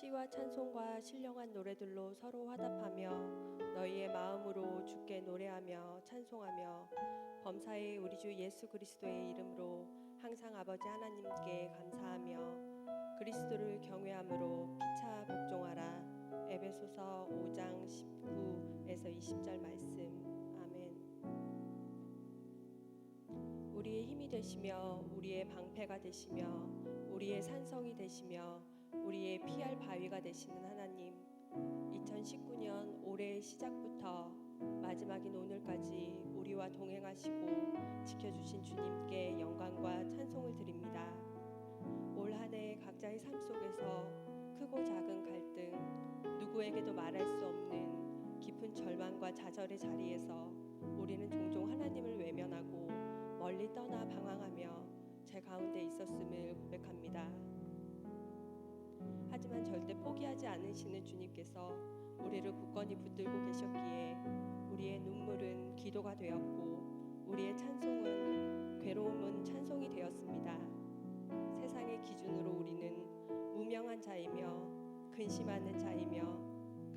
시와 찬송과 신령한 노래들로 서로 화답하며 너희의 마음으로 주께 노래하며 찬송하며 범사의 우리 주 예수 그리스도의 이름으로 항상 아버지 하나님께 감사하며 그리스도를 경외함으로 피차 복종하라. 에베소서 5장 19에서 20절 말씀. 아멘. 우리의 힘이 되시며 우리의 방패가 되시며 우리의 산성이 되시며 우리의 피할 바위가 되시는 하나님, 2019년 올해의 시작부터 마지막인 오늘까지 우리와 동행하시고 지켜주신 주님께 영광과 찬송을 드립니다. 올 한 해 각자의 삶 속에서 크고 작은 갈등, 누구에게도 말할 수 없는 깊은 절망과 좌절의 자리에서 우리는 종종 하나님을 외면하고 멀리 떠나 방황하며 제 가운데 있었음을 고백합니다. 하지만 절대 포기하지 않으시는 주님께서 우리를 굳건히 붙들고 계셨기에 우리의 눈물은 기도가 되었고 우리의 찬송은 괴로움은 찬송이 되었습니다. 세상의 기준으로 우리는 무명한 자이며 근심하는 자이며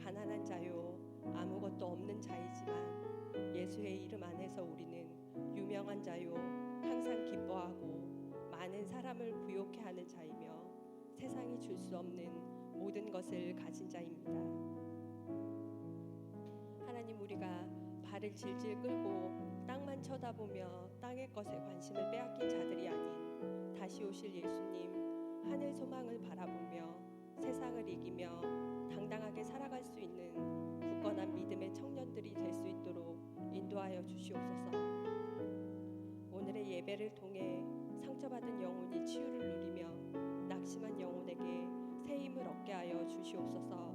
가난한 자요 아무것도 없는 자이지만 예수의 이름 안에서 우리는 유명한 자요 항상 기뻐하고 많은 사람을 부욕해 하는 자이며 세상이 줄 수 없는 모든 것을 가진 자입니다. 하나님, 우리가 발을 질질 끌고 땅만 쳐다보며 땅의 것에 관심을 빼앗긴 자들이 아닌 다시 오실 예수님, 하늘 소망을 바라보며 세상을 이기며 당당하게 살아갈 수 있는 굳건한 믿음의 청년들이 될 수 있도록 인도하여 주시옵소서. 오늘의 예배를 통해 상처받은 영혼이 치유를 누리며 낙심한 영혼에게 새 힘을 얻게 하여 주시옵소서.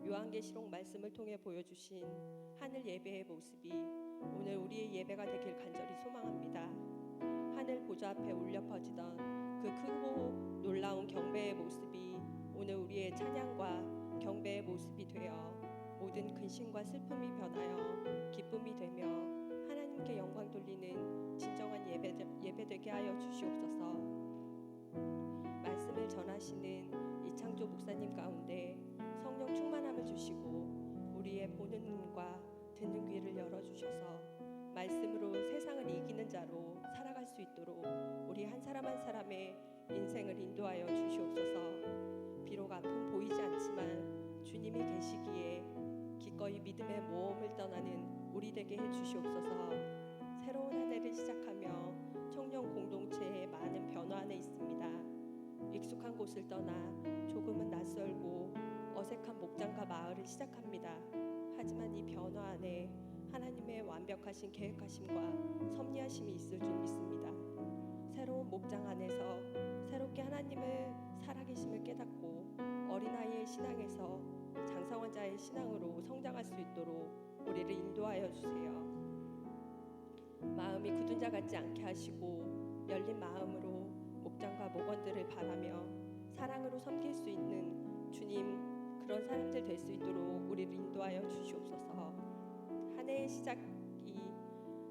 요한계시록 말씀을 통해 보여주신 하늘 예배의 모습이 오늘 우리의 예배가 되길 간절히 소망합니다. 하늘 보좌 앞에 울려 퍼지던 그 크고 놀라운 경배의 모습이 오늘 우리의 찬양과 경배의 모습이 되어 모든 근심과 슬픔이 변하여 기쁨이 되며 하나님께 영광 돌리는 진정한 예배 되게 하여 주시옵소서. 말씀을 전하시는 이창조 목사님 가운데 성령 충만함을 주시고 우리의 보는 눈과 듣는 귀를 열어주셔서 말씀으로 세상을 이기는 자로 살아갈 수 있도록 우리 한 사람 한 사람의 인생을 인도하여 주시옵소서. 비록 앞은 보이지 않지만 주님이 계시기에 기꺼이 믿음의 모험을 떠나는 우리 되게 해주시옵소서. 새로운 한 해를 시작하며 청년 공동체에 많은 변화 안에 있습니다. 익숙한 곳을 떠나 조금은 낯설고 어색한 목장과 마을을 시작합니다. 하지만 이 변화 안에 하나님의 완벽하신 계획하심과 섭리하심이 있을 줄 믿습니다. 새로운 목장 안에서 새롭게 하나님을 살아계심을 깨닫고 어린아이의 신앙에서 장성한 자의 신앙으로 성장할 수 있도록 우리를 인도하여 주세요. 마음이 굳은 자 같지 않게 하시고 열린 마음으로 목장과 목원들을 바라며 사랑으로 섬길 수 있는 주님, 그런 사람들 될 수 있도록 우리를 인도하여 주시옵소서. 한 해의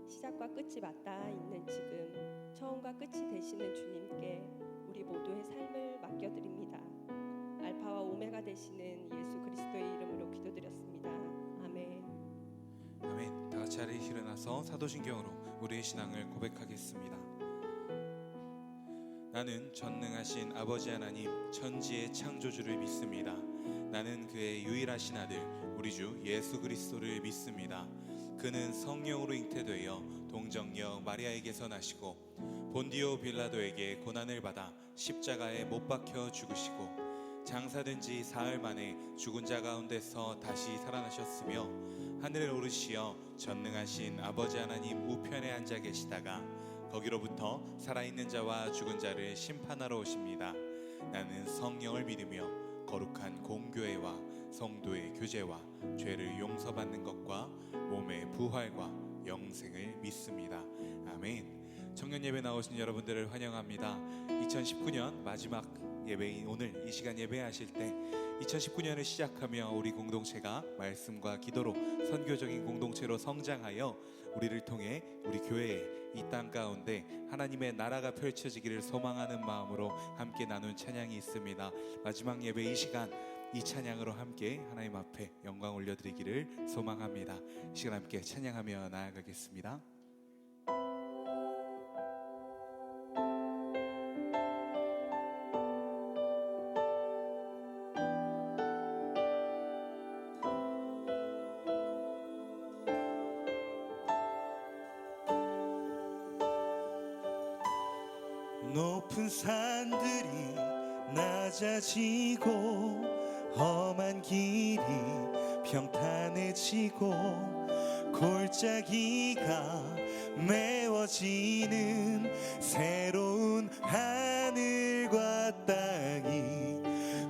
시작과 끝이 맞닿아 있는 지금 처음과 끝이 되시는 주님께 우리 모두의 삶을 맡겨드립니다. 알파와 오메가 되시는 예수 그리스도의 이름으로 기도드렸습니다. 아멘. 아멘. 다 같이 자리에 일어나서 사도신경으로 우리의 신앙을 고백하겠습니다. 나는 전능하신 아버지 하나님 천지의 창조주를 믿습니다. 나는 그의 유일하신 아들 우리 주 예수 그리스도를 믿습니다. 그는 성령으로 잉태되어 동정녀 마리아에게서 나시고 본디오 빌라도에게 고난을 받아 십자가에 못 박혀 죽으시고 장사된 지 사흘 만에 죽은 자 가운데서 다시 살아나셨으며 하늘에 오르시어 전능하신 아버지 하나님 우편에 앉아 계시다가 거기로부터 살아있는 자와 죽은 자를 심판하러 오십니다. 나는 성령을 믿으며 거룩한 공교회와 성도의 교제와 죄를 용서받는 것과 몸의 부활과 영생을 믿습니다. 아멘. 청년 예배 나오신 여러분들을 환영합니다. 2019년 마지막 예배인 오늘 이 시간 예배하실 때 2019년을 시작하며 우리 공동체가 말씀과 기도로 선교적인 공동체로 성장하여 우리를 통해 우리 교회에 이 땅 가운데 하나님의 나라가 펼쳐지기를 소망하는 마음으로 함께 나눈 찬양이 있습니다. 마지막 예배 이 시간 이 찬양으로 함께 하나님 앞에 영광 올려드리기를 소망합니다. 이 시간 함께 찬양하며 나아가겠습니다. 높은 산들이 낮아지고 험한 길이 평탄해지고 골짜기가 메워지는 새로운 하늘과 땅이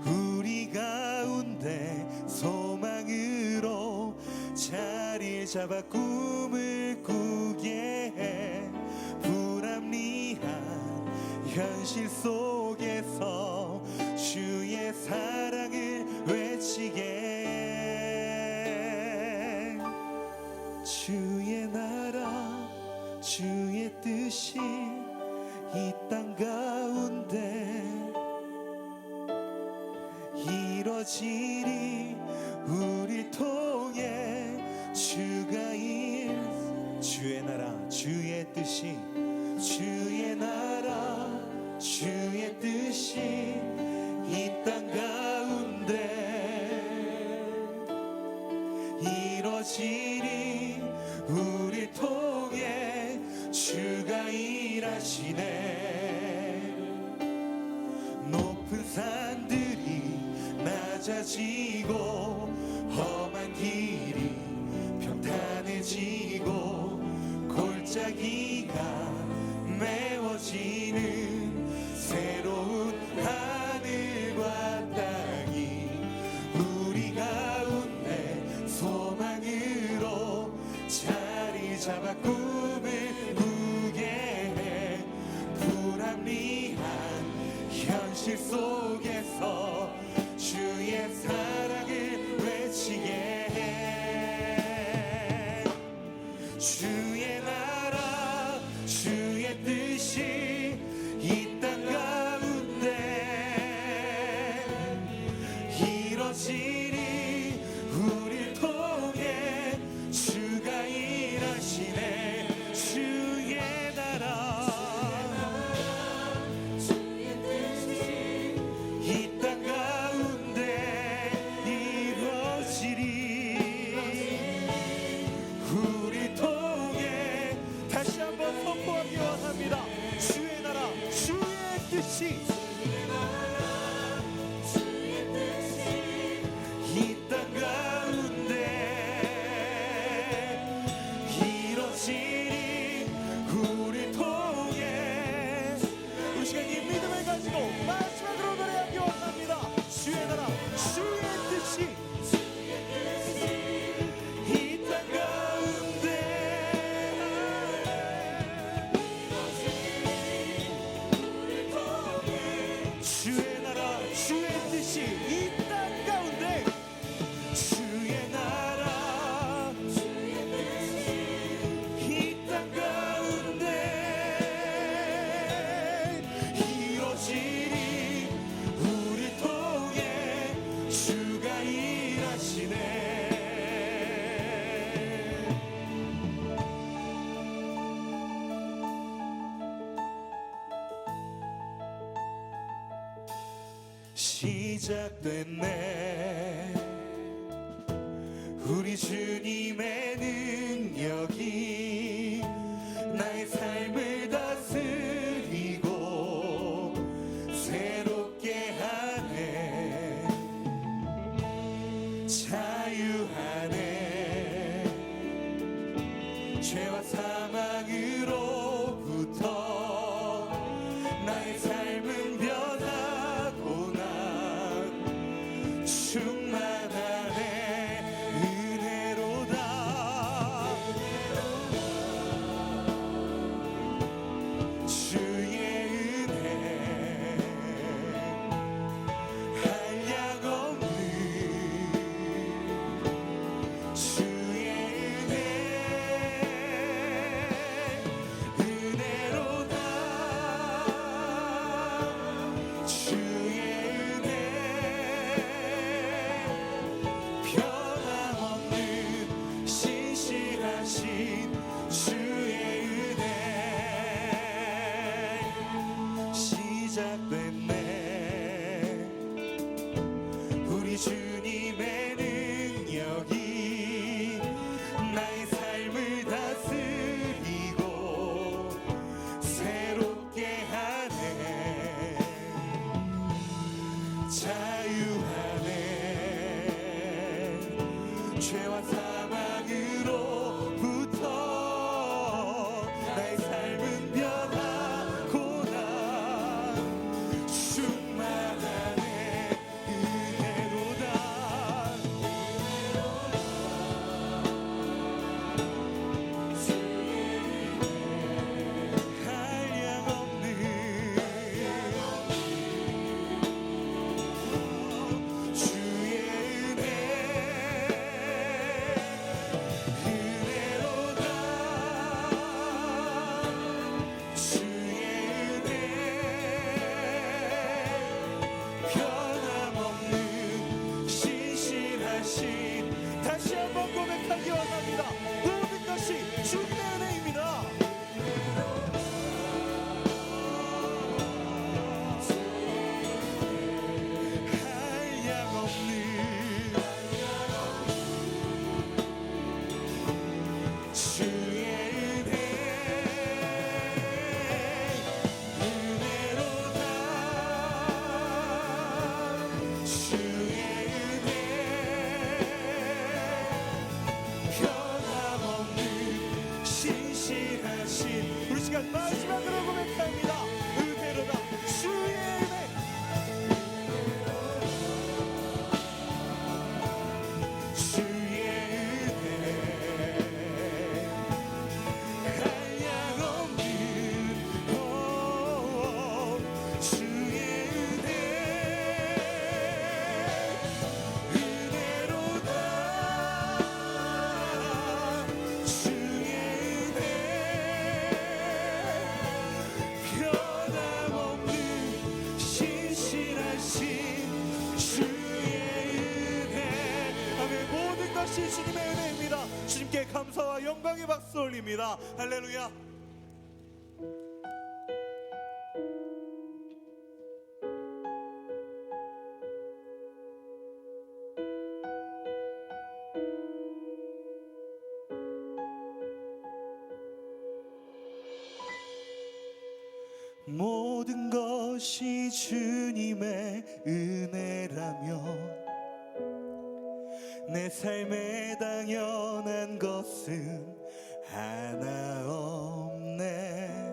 우리 가운데 소망으로 자리를 잡아 꿈을 꾸게 해. 불합리한 현실 속에서 주의 사랑을 외치게. 주의 나라 주의 뜻이 이 땅 가운데 이뤄지리. 우릴 통해 주의 나라 주의 뜻이 주의 나라 주의 뜻이 이 땅 가운데 이뤄지리. 우릴 통해 주가 일하시네. 높은 산들이 낮아지고 험한 길이 평탄해지고 골짜기가 메워지는 새로운 하늘과 땅이 우리 가운데 소망으로 자리 잡아 꿈을 꾸게 해. 불합리한 현실 속에서 주의 사랑을 외치게 해. 주의 나라 주의 뜻이 이 땅 가운데 이뤄지리. 우릴 통해 주가 일하시네. 주의 나라 주의 뜻이 이 땅 가운데 이루어지리. 우리 통해 다시 한번 선포하기 원합니다. 주의 나라 주의 뜻이 이 땅 가운데 이루어지리. 우리 통해 우리 시간 이 믿음을 가지고 마지막으로 노래하기 원합니다. 주의 나라 주의 뜻이 이 땅 가운데 주의 나라 주의 뜻이 이 땅 가운데 주의 나라 이 땅 가운데 이루어지리. 우리 통해 주가 일하시네. 시작됐네. 우리 주님의 능력이 나의 삶을 다스리고 새롭게 하네. 자유하네. 죄와 사망으로부터 나의 삶은 변하고 난 충만하네. 은혜로다 주의 은혜 은혜로다 주의 은혜 변함없는 신실하신 주의 은혜 시작됐네 우리 주님의 능력이 나의 삶을 다스리고 새롭게 하네 자유하네 죄와 사망으로부터 나의 삶은 변하고나 충만하네 은혜로다 한량없는 주의 은혜 은혜로다 주의 은혜 변함없는 신실하신 다시 한번 고백하기 원합니다 모든 것이 주님의 은혜입니다 한량없는 주의 은혜 은혜로다 주의 은혜 변함없는 신실하신 우리 시간 마지막으로 고백합니다 은혜로다 주의 은혜 주의 은혜 한량없는 주의 은혜 은혜로다 주의 은혜 변함없는 신실하신 주의 은혜 아멘 모든 것이 주님의 은혜입니다 주님께 감사와 영광의 박수 올립니다 할렐루야 모든 것이 주님의 은혜라면 내 삶에 당연한 것은 하나 없네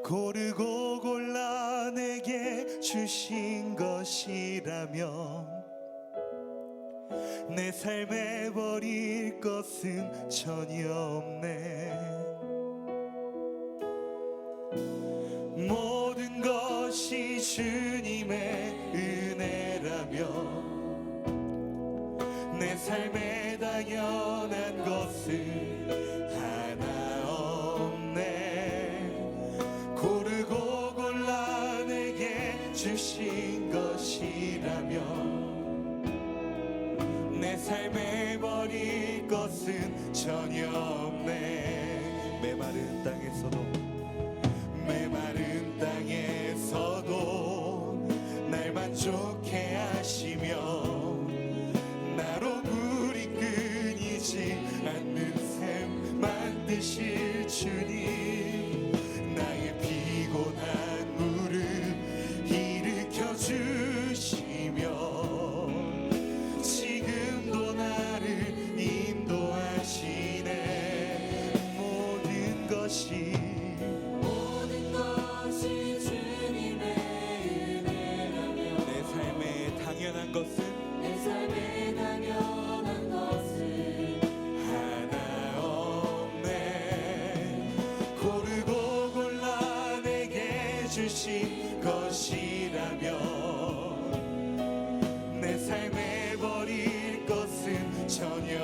고르고 골라 내게 주신 것이라면 내 삶에 버릴 것은 전혀 없네 모든 것이 주님의 은혜라면 내 삶에 당연한 것은 하나 없네 고르고 골라 내게 주신 것이라면 내 삶에 버릴 것은 전혀 없네 메마른 땅에서도 날 만족해 하시며 나로 물이 끊이지 않는 샘 만드실 주님 나의 피곤한 무릎 일으켜 주시며 지금도 나를 인도하시네 모든 것이 주님의 은혜라면 내 삶에 당연한 것은 하나 없네 고르고 골라 내게 주신 것이라면 내 삶에 버릴 것은 전혀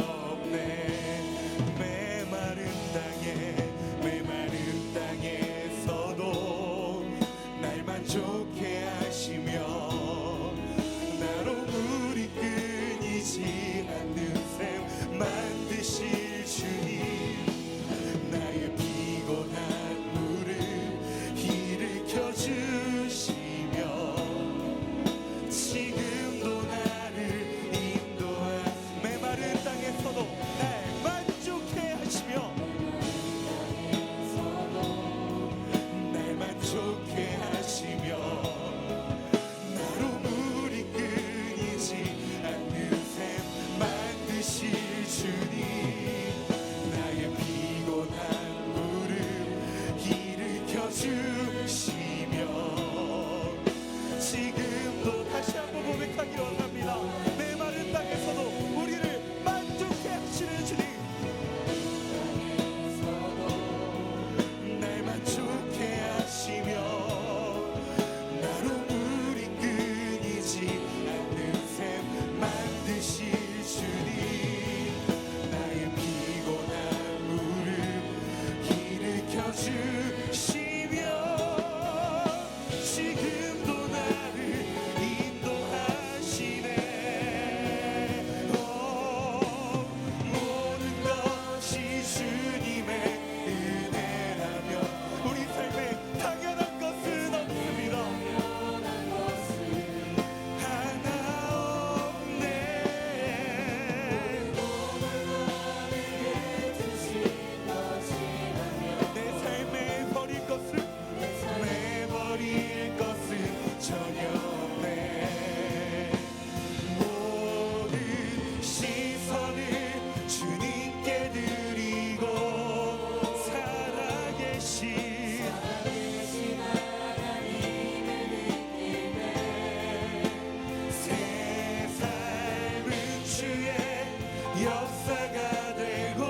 역사가 되고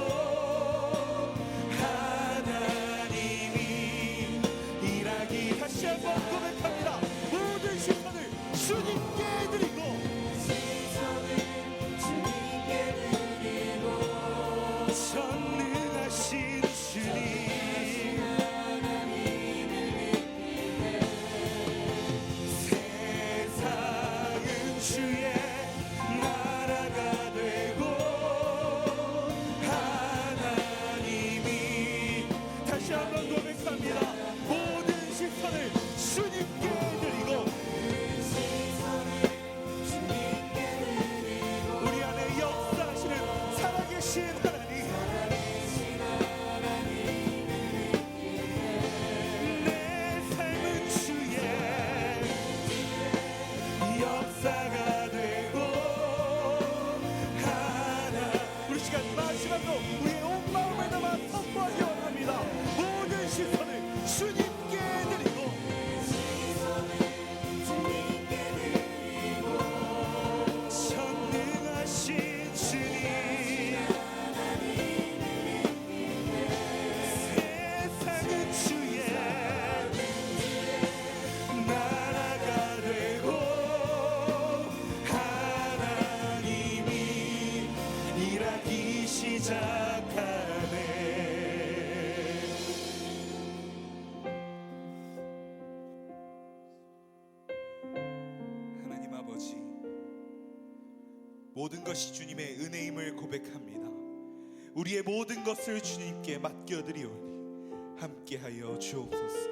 하나님이 일하기. 다시 한번 고백합니다. 모든 시선을 주님께 드리고 전능하신 주님 세상은 주의 나라가 되고 하나님이. 다시 한번 고백합니다. 모든 시선을 주님께 드리고 우리 안에 역사하시는 살아계신 하나님, 내 삶은 주의 역사가 되고 하나. 우리 시간 마지막으로 우리의 온 마음을 담아 선포하기 원합니다. 모든 시선을 주님께 드리고 전능하신 주님 세상은 주의 나라가 되고 하나님이 일하기 시작하네. 하나님 아버지, 모든 것이 주님의 은혜임을 고백합니다. 우리의 모든 것을 주님께 맡겨드리오니 함께하여 주옵소서.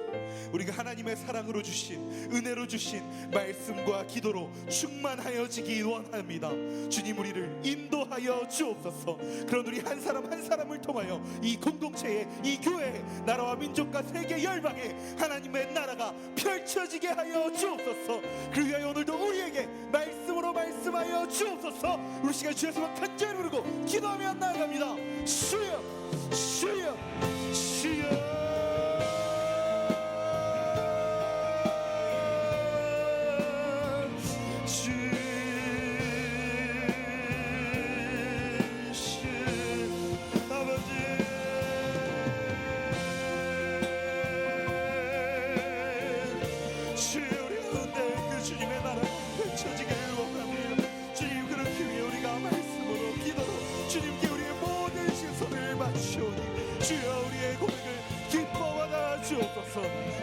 우리가 하나님의 사랑으로 주신 은혜로 주신 말씀과 기도로 충만하여지기 원합니다. 주님, 우리를 인도하여 주옵소서. 그런 우리 한 사람 한 사람을 통하여 이 공동체에, 이 교회에, 나라와 민족과 세계 열방에 하나님의 나라가 펼쳐지게 하여 주옵소서. 그 위하여 오늘도 우리에게 말씀으로 말씀하여 주옵소서. 우리 시간 주여서 간절히 부르고 기도하며 나아갑니다. 주여, 주여, 주여.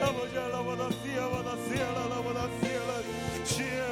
아버지 알라바다 시아바다 시아라라바다 시아라 주여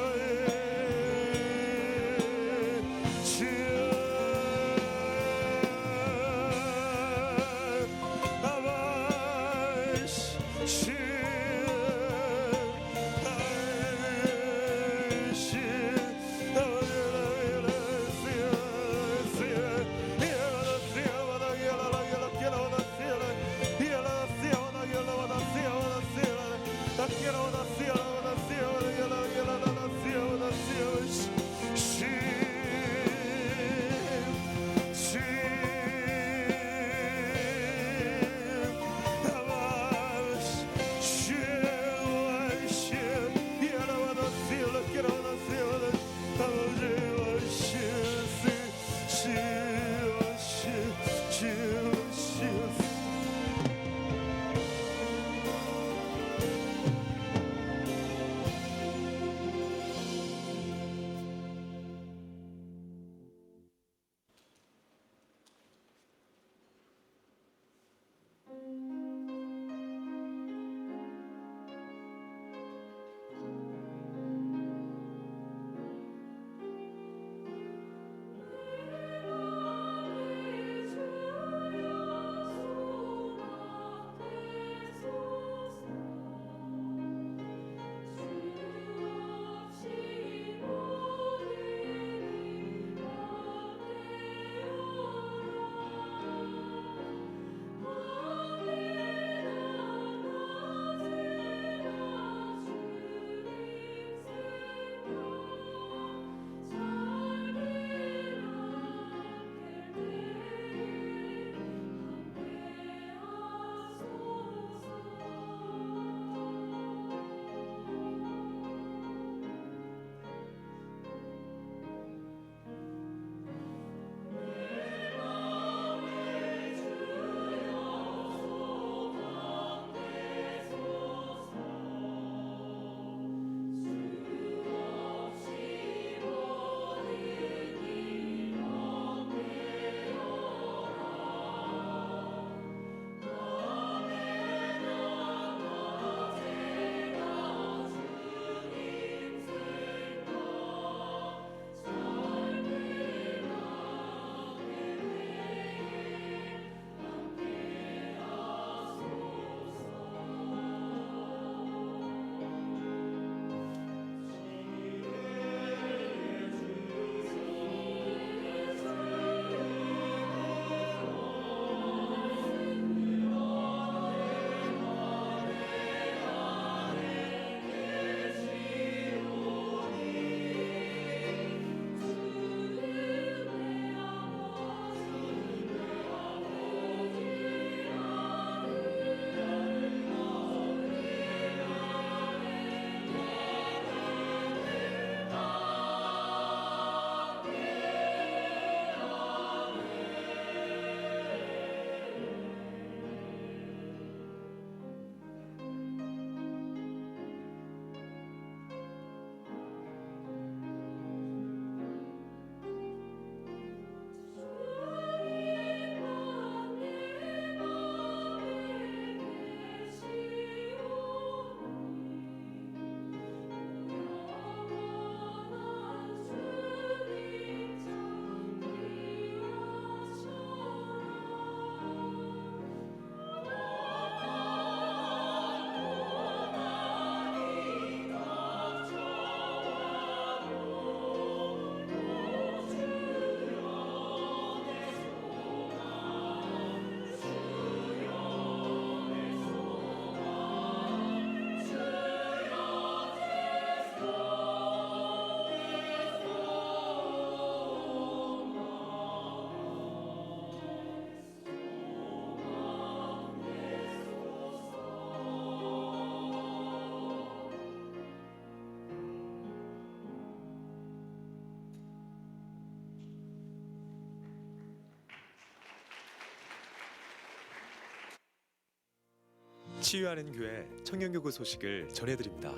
치유하는 교회 청년교구 소식을 전해드립니다.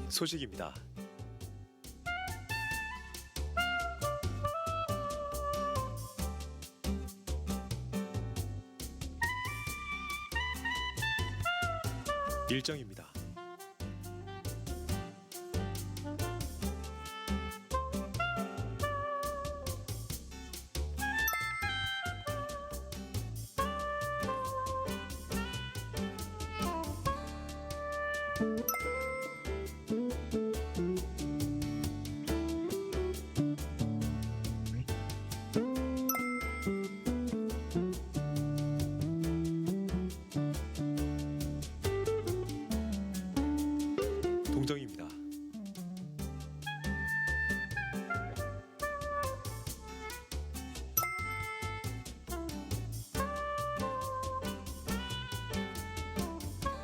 소식입니다. 일정입니다. 동정입니다.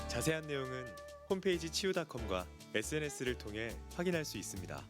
자세한 내용은 홈페이지 치유닷컴과 SNS를 통해 확인할 수 있습니다.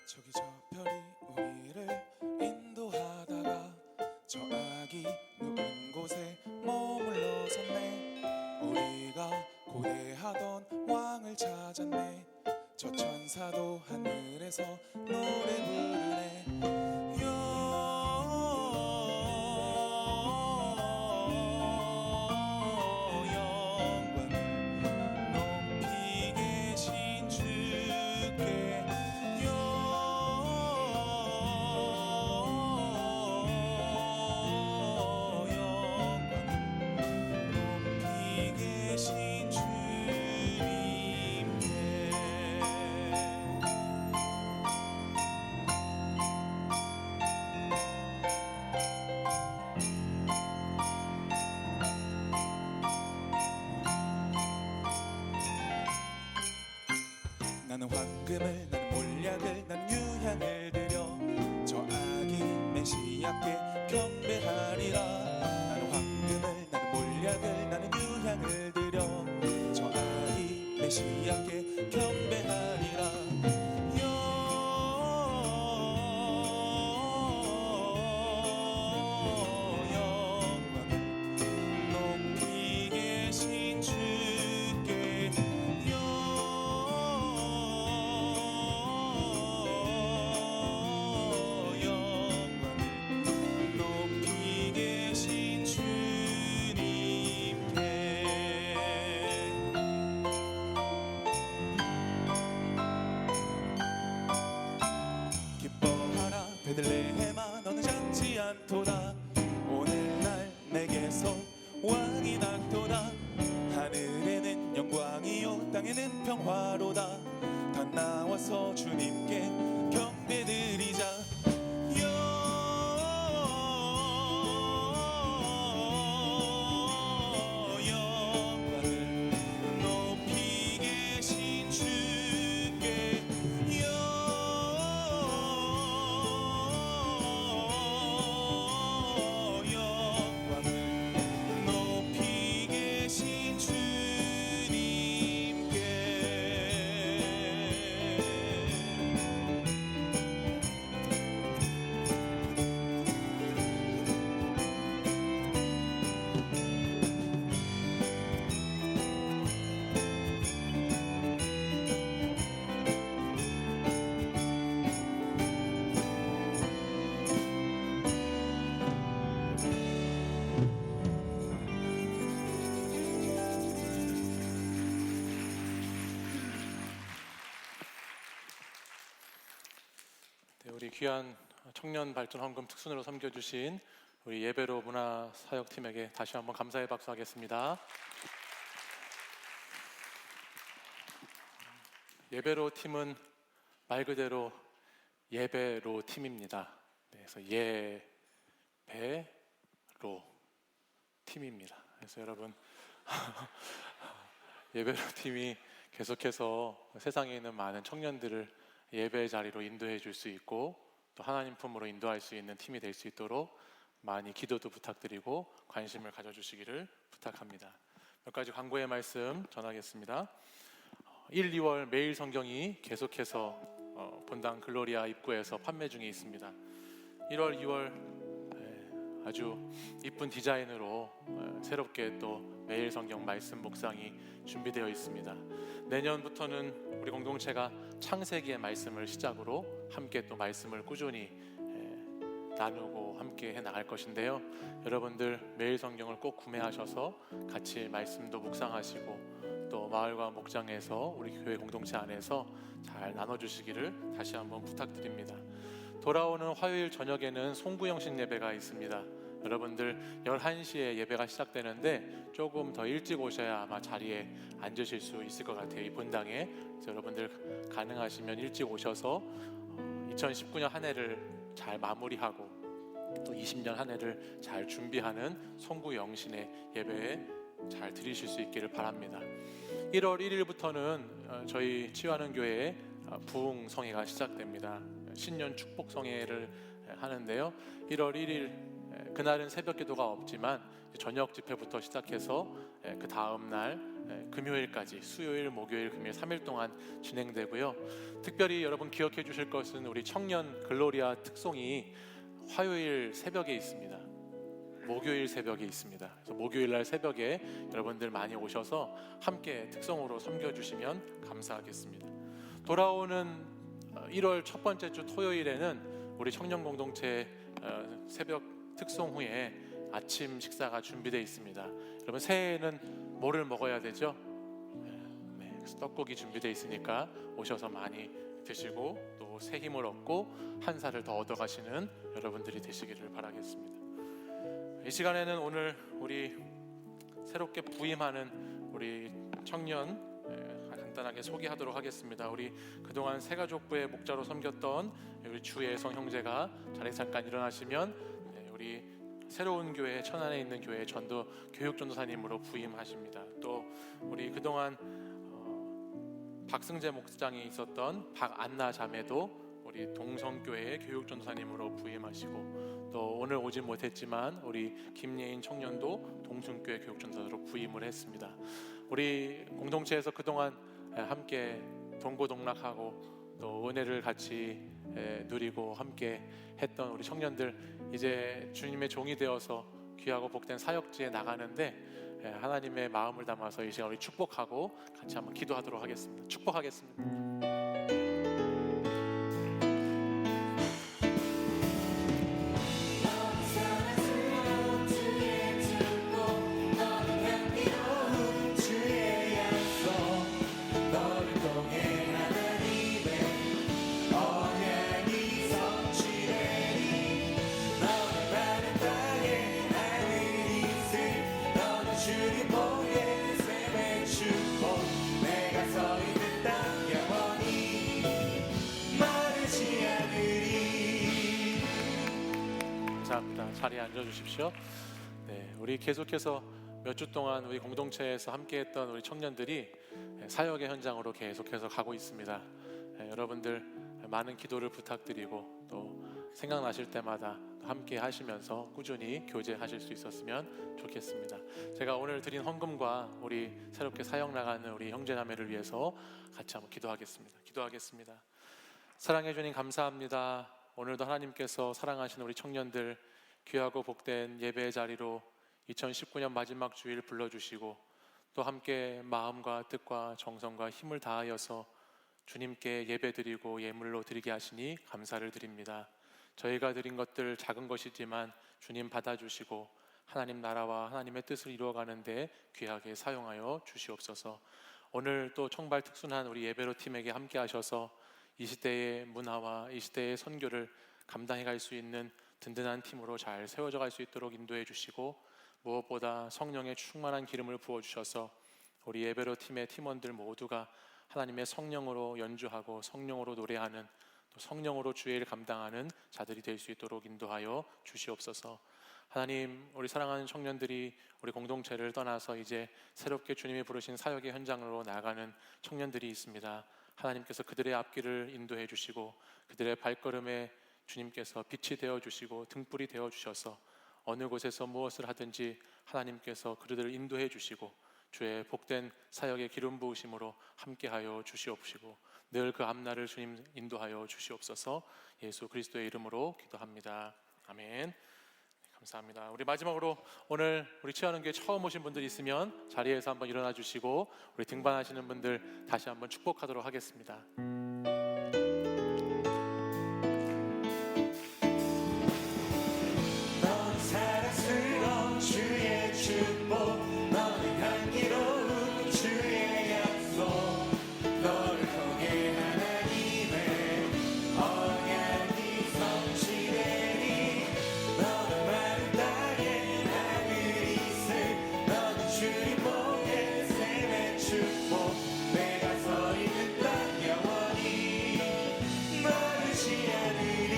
저기 저 별이 우리를 인도하다가 저 아기 누운 곳에 머물러섰네. 우리가 고대하던 왕을 찾았네. 저 천사도 하늘에서 노래 부르네. 나는 황금을, 나는 몰약을, 나는 유향을 드려 저 아기 메시아께 경배하리라. 나는 황금을, 나는 몰약을, 나는 유향을 드려 저 아기 메시아께 경배하리라. 영광을 높이 계신 주께 높이 계신 주님께 기뻐하라 베들레헴아 너는 작지 않도다. 오늘날 내게서 왕이 낳도다. 하늘에는 영광이요 땅에는 평화로다. 다 나와서 주님께 경배드리자. 영광을 높이 계신 주께 영광을 높이 계신 주님께 우리 귀한 청년 발전 헌금 특순으로 섬겨주신 우리 예배로 문화사역팀에게 다시 한번 감사의 박수하겠습니다. 예배로 팀은 말 그대로 예배로 팀입니다. 네, 그래서 예배로 팀입니다. 그래서 여러분 예배로 팀이 계속해서 세상에 있는 많은 청년들을 예배의 자리로 인도해 줄 수 있고 또 하나님 품으로 인도할 수 있는 팀이 될 수 있도록 많이 기도도 부탁드리고 관심을 가져주시기를 부탁합니다. 몇 가지 광고의 말씀 전하겠습니다. 1, 2월 매일 성경이 계속해서 본당 글로리아 입구에서 판매 중에 있습니다. 1월, 2월 아주 이쁜 디자인으로 새롭게 또 매일 성경 말씀 묵상이 준비되어 있습니다. 내년부터는 우리 공동체가 창세기의 말씀을 시작으로 함께 또 말씀을 꾸준히 나누고 함께 해 나갈 것인데요. 여러분들 매일 성경을 꼭 구매하셔서 같이 말씀도 묵상하시고 또 마을과 목장에서 우리 교회 공동체 안에서 잘 나눠주시기를 다시 한번 부탁드립니다. 돌아오는 화요일 저녁에는 송구영신 예배가 있습니다. 여러분들 11시에 예배가 시작되는데 조금 더 일찍 오셔야 아마 자리에 앉으실 수 있을 것 같아요. 이 본당에. 그래서 여러분들 가능하시면 일찍 오셔서 2019년 한 해를 잘 마무리하고 또 20년 한 해를 잘 준비하는 송구영신의 예배에 잘 드리실 수 있기를 바랍니다. 1월 1일부터는 저희 치유하는 교회에 부흥성회가 시작됩니다. 신년 축복성회를 하는데요. 1월 1일 그날은 새벽 기도가 없지만 저녁 집회부터 시작해서 그 다음 날 금요일까지 수요일, 목요일, 금요일 3일 동안 진행되고요. 특별히 여러분 기억해 주실 것은 우리 청년 글로리아 특송이 화요일 새벽에 있습니다. 목요일 새벽에 있습니다. 그래서 목요일 날 새벽에 여러분들 많이 오셔서 함께 특송으로 섬겨주시면 감사하겠습니다. 돌아오는 1월 첫 번째 주 토요일에는 우리 청년 공동체 새벽 특송 후에 아침 식사가 준비되어 있습니다. 여러분 새해에는 뭐를 먹어야 되죠? 네, 그래서 떡국이 준비되어 있으니까 오셔서 많이 드시고 또 새 힘을 얻고 한 살을 더 얻어가시는 여러분들이 되시기를 바라겠습니다. 이 시간에는 오늘 우리 새롭게 부임하는 우리 청년 간단하게 소개하도록 하겠습니다. 우리 그동안 새가족부의 목자로 섬겼던 우리 주예성 형제가 자리에 잠깐 일어나시면 우리 새로운 교회 천안에 있는 교회 전도 교육전도사님으로 부임하십니다. 또 우리 그동안 박승재 목장이 있었던 박안나 자매도 우리 동성교회의 교육전도사님으로 부임하시고 또 오늘 오지 못했지만 우리 김예인 청년도 동성교회 교육전도사로 부임을 했습니다. 우리 공동체에서 그동안 함께 동고동락하고 또 은혜를 같이 누리고 함께 했던 우리 청년들 이제 주님의 종이 되어서 귀하고 복된 사역지에 나가는데 하나님의 마음을 담아서 이 시간 우리 축복하고 같이 한번 기도하도록 하겠습니다. 축복하겠습니다. 감사합니다. 자리에 앉아주십시오. 네, 우리 계속해서 몇 주 동안 우리 공동체에서 함께했던 우리 청년들이 사역의 현장으로 계속해서 가고 있습니다. 여러분들 많은 기도를 부탁드리고 또 생각나실 때마다 함께 하시면서 꾸준히 교제하실 수 있었으면 좋겠습니다. 제가 오늘 드린 헌금과 우리 새롭게 사역 나가는 우리 형제자매를 위해서 같이 한번 기도하겠습니다. 사랑해 주님 감사합니다. 오늘도 하나님께서 사랑하시는 우리 청년들 귀하고 복된 예배의 자리로 2019년 마지막 주일 불러주시고 또 함께 마음과 뜻과 정성과 힘을 다하여서 주님께 예배드리고 예물로 드리게 하시니 감사를 드립니다. 저희가 드린 것들 작은 것이지만 주님 받아주시고 하나님 나라와 하나님의 뜻을 이루어가는데 귀하게 사용하여 주시옵소서. 오늘 또 청발 특순한 우리 예배로 팀에게 함께 하셔서 이 시대의 문화와 이 시대의 선교를 감당해 갈 수 있는 든든한 팀으로 잘 세워져 갈 수 있도록 인도해 주시고, 무엇보다 성령의 충만한 기름을 부어 주셔서 우리 예배로 팀의 팀원들 모두가 하나님의 성령으로 연주하고 성령으로 노래하는, 또 성령으로 주의 일을 감당하는 자들이 될 수 있도록 인도하여 주시옵소서. 하나님, 우리 사랑하는 청년들이 우리 공동체를 떠나서 이제 새롭게 주님이 부르신 사역의 현장으로 나아가는 청년들이 있습니다. 하나님께서 그들의 앞길을 인도해 주시고 그들의 발걸음에 주님께서 빛이 되어 주시고 등불이 되어 주셔서 어느 곳에서 무엇을 하든지 하나님께서 그들을 인도해 주시고 주의 복된 사역의 기름 부으심으로 함께하여 주시옵시고 늘 그 앞날을 주님 인도하여 주시옵소서. 예수 그리스도의 이름으로 기도합니다. 아멘. 감사합니다. 우리 마지막으로 오늘 우리 치유하는 교회 처음 오신 분들 있으면 자리에서 한번 일어나 주시고 우리 등반하시는 분들 다시 한번 축복하도록 하겠습니다. 너는 사랑스러운 주의 축복, 너는 향기로운 주의 약속, 너를 통해 하나님의 언약이 성취되니, 너는 마른 땅에 하늘이 있을, 너는 주님 복의 샘의 축복, 내가 서 있는 땅 영원히 멀지 않으리.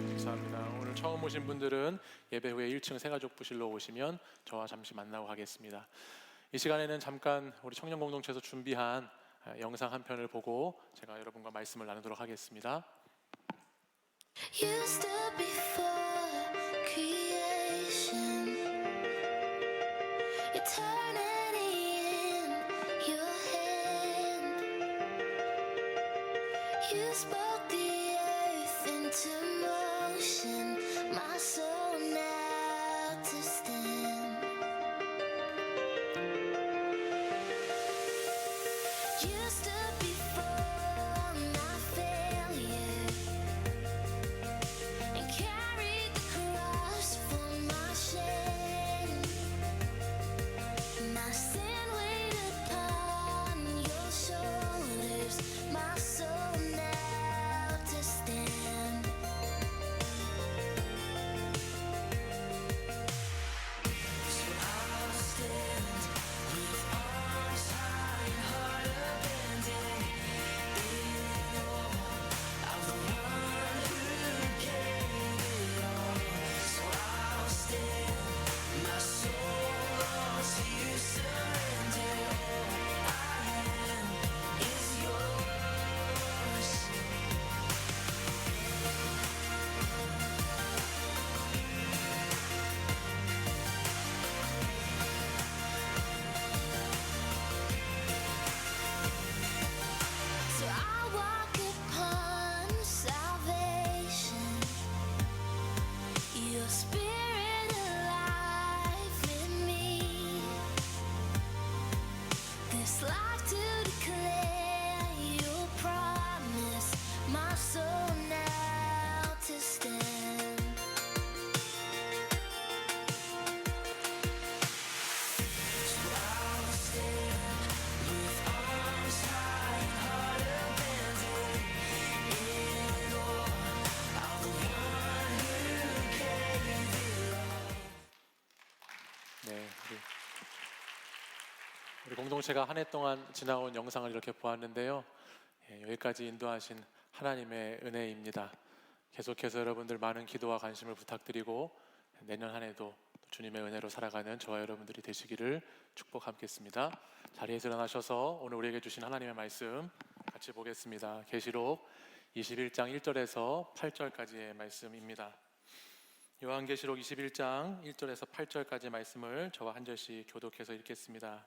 감사합니다. 오늘 처음 오신 분들은 예배 후에 1층 새가족부실로 오시면 저와 잠시 만나고 가겠습니다. 이 시간에는 잠깐 우리 청년 공동체에서 준비한 영상 한 편을 보고 제가 여러분과 말씀을 나누도록 하겠습니다. You stood before creation, eternity in your hand. You spoke the earth into motion, my soul now to stand. You stood before my failure and carried the cross for my shame. My sin weighed upon your shoulders, my soul now to stand. So I'll stand with arms high and heart abandoned in awe of the one who gave it all. So I'll stand, my soul longs to surrender. All I am is yours. So I walk upon salvation, your spirit alive in me, this life to declare your promise, my soul now to stand. So I'll stand with arms high and heart abandoned in awe of the one who gave it all. 네, 우리 공동체가 한 해 동안 지나온 영상을 이렇게 보았는데요. 여기까지 인도하신 하나님의 은혜입니다. 계속해서 여러분들 많은 기도와 관심을 부탁드리고 내년 한 해도 또 주님의 은혜로 살아가는 저와 여러분들이 되시기를 축복하겠습니다. 자리에서 일어나셔서 오늘 우리에게 주신 하나님의 말씀 같이 보겠습니다. 계시록 21장 1절에서 8절까지의 말씀입니다. 요한계시록 21장 1절에서 8절까지의 말씀을 저와 한 절씩 교독해서 읽겠습니다.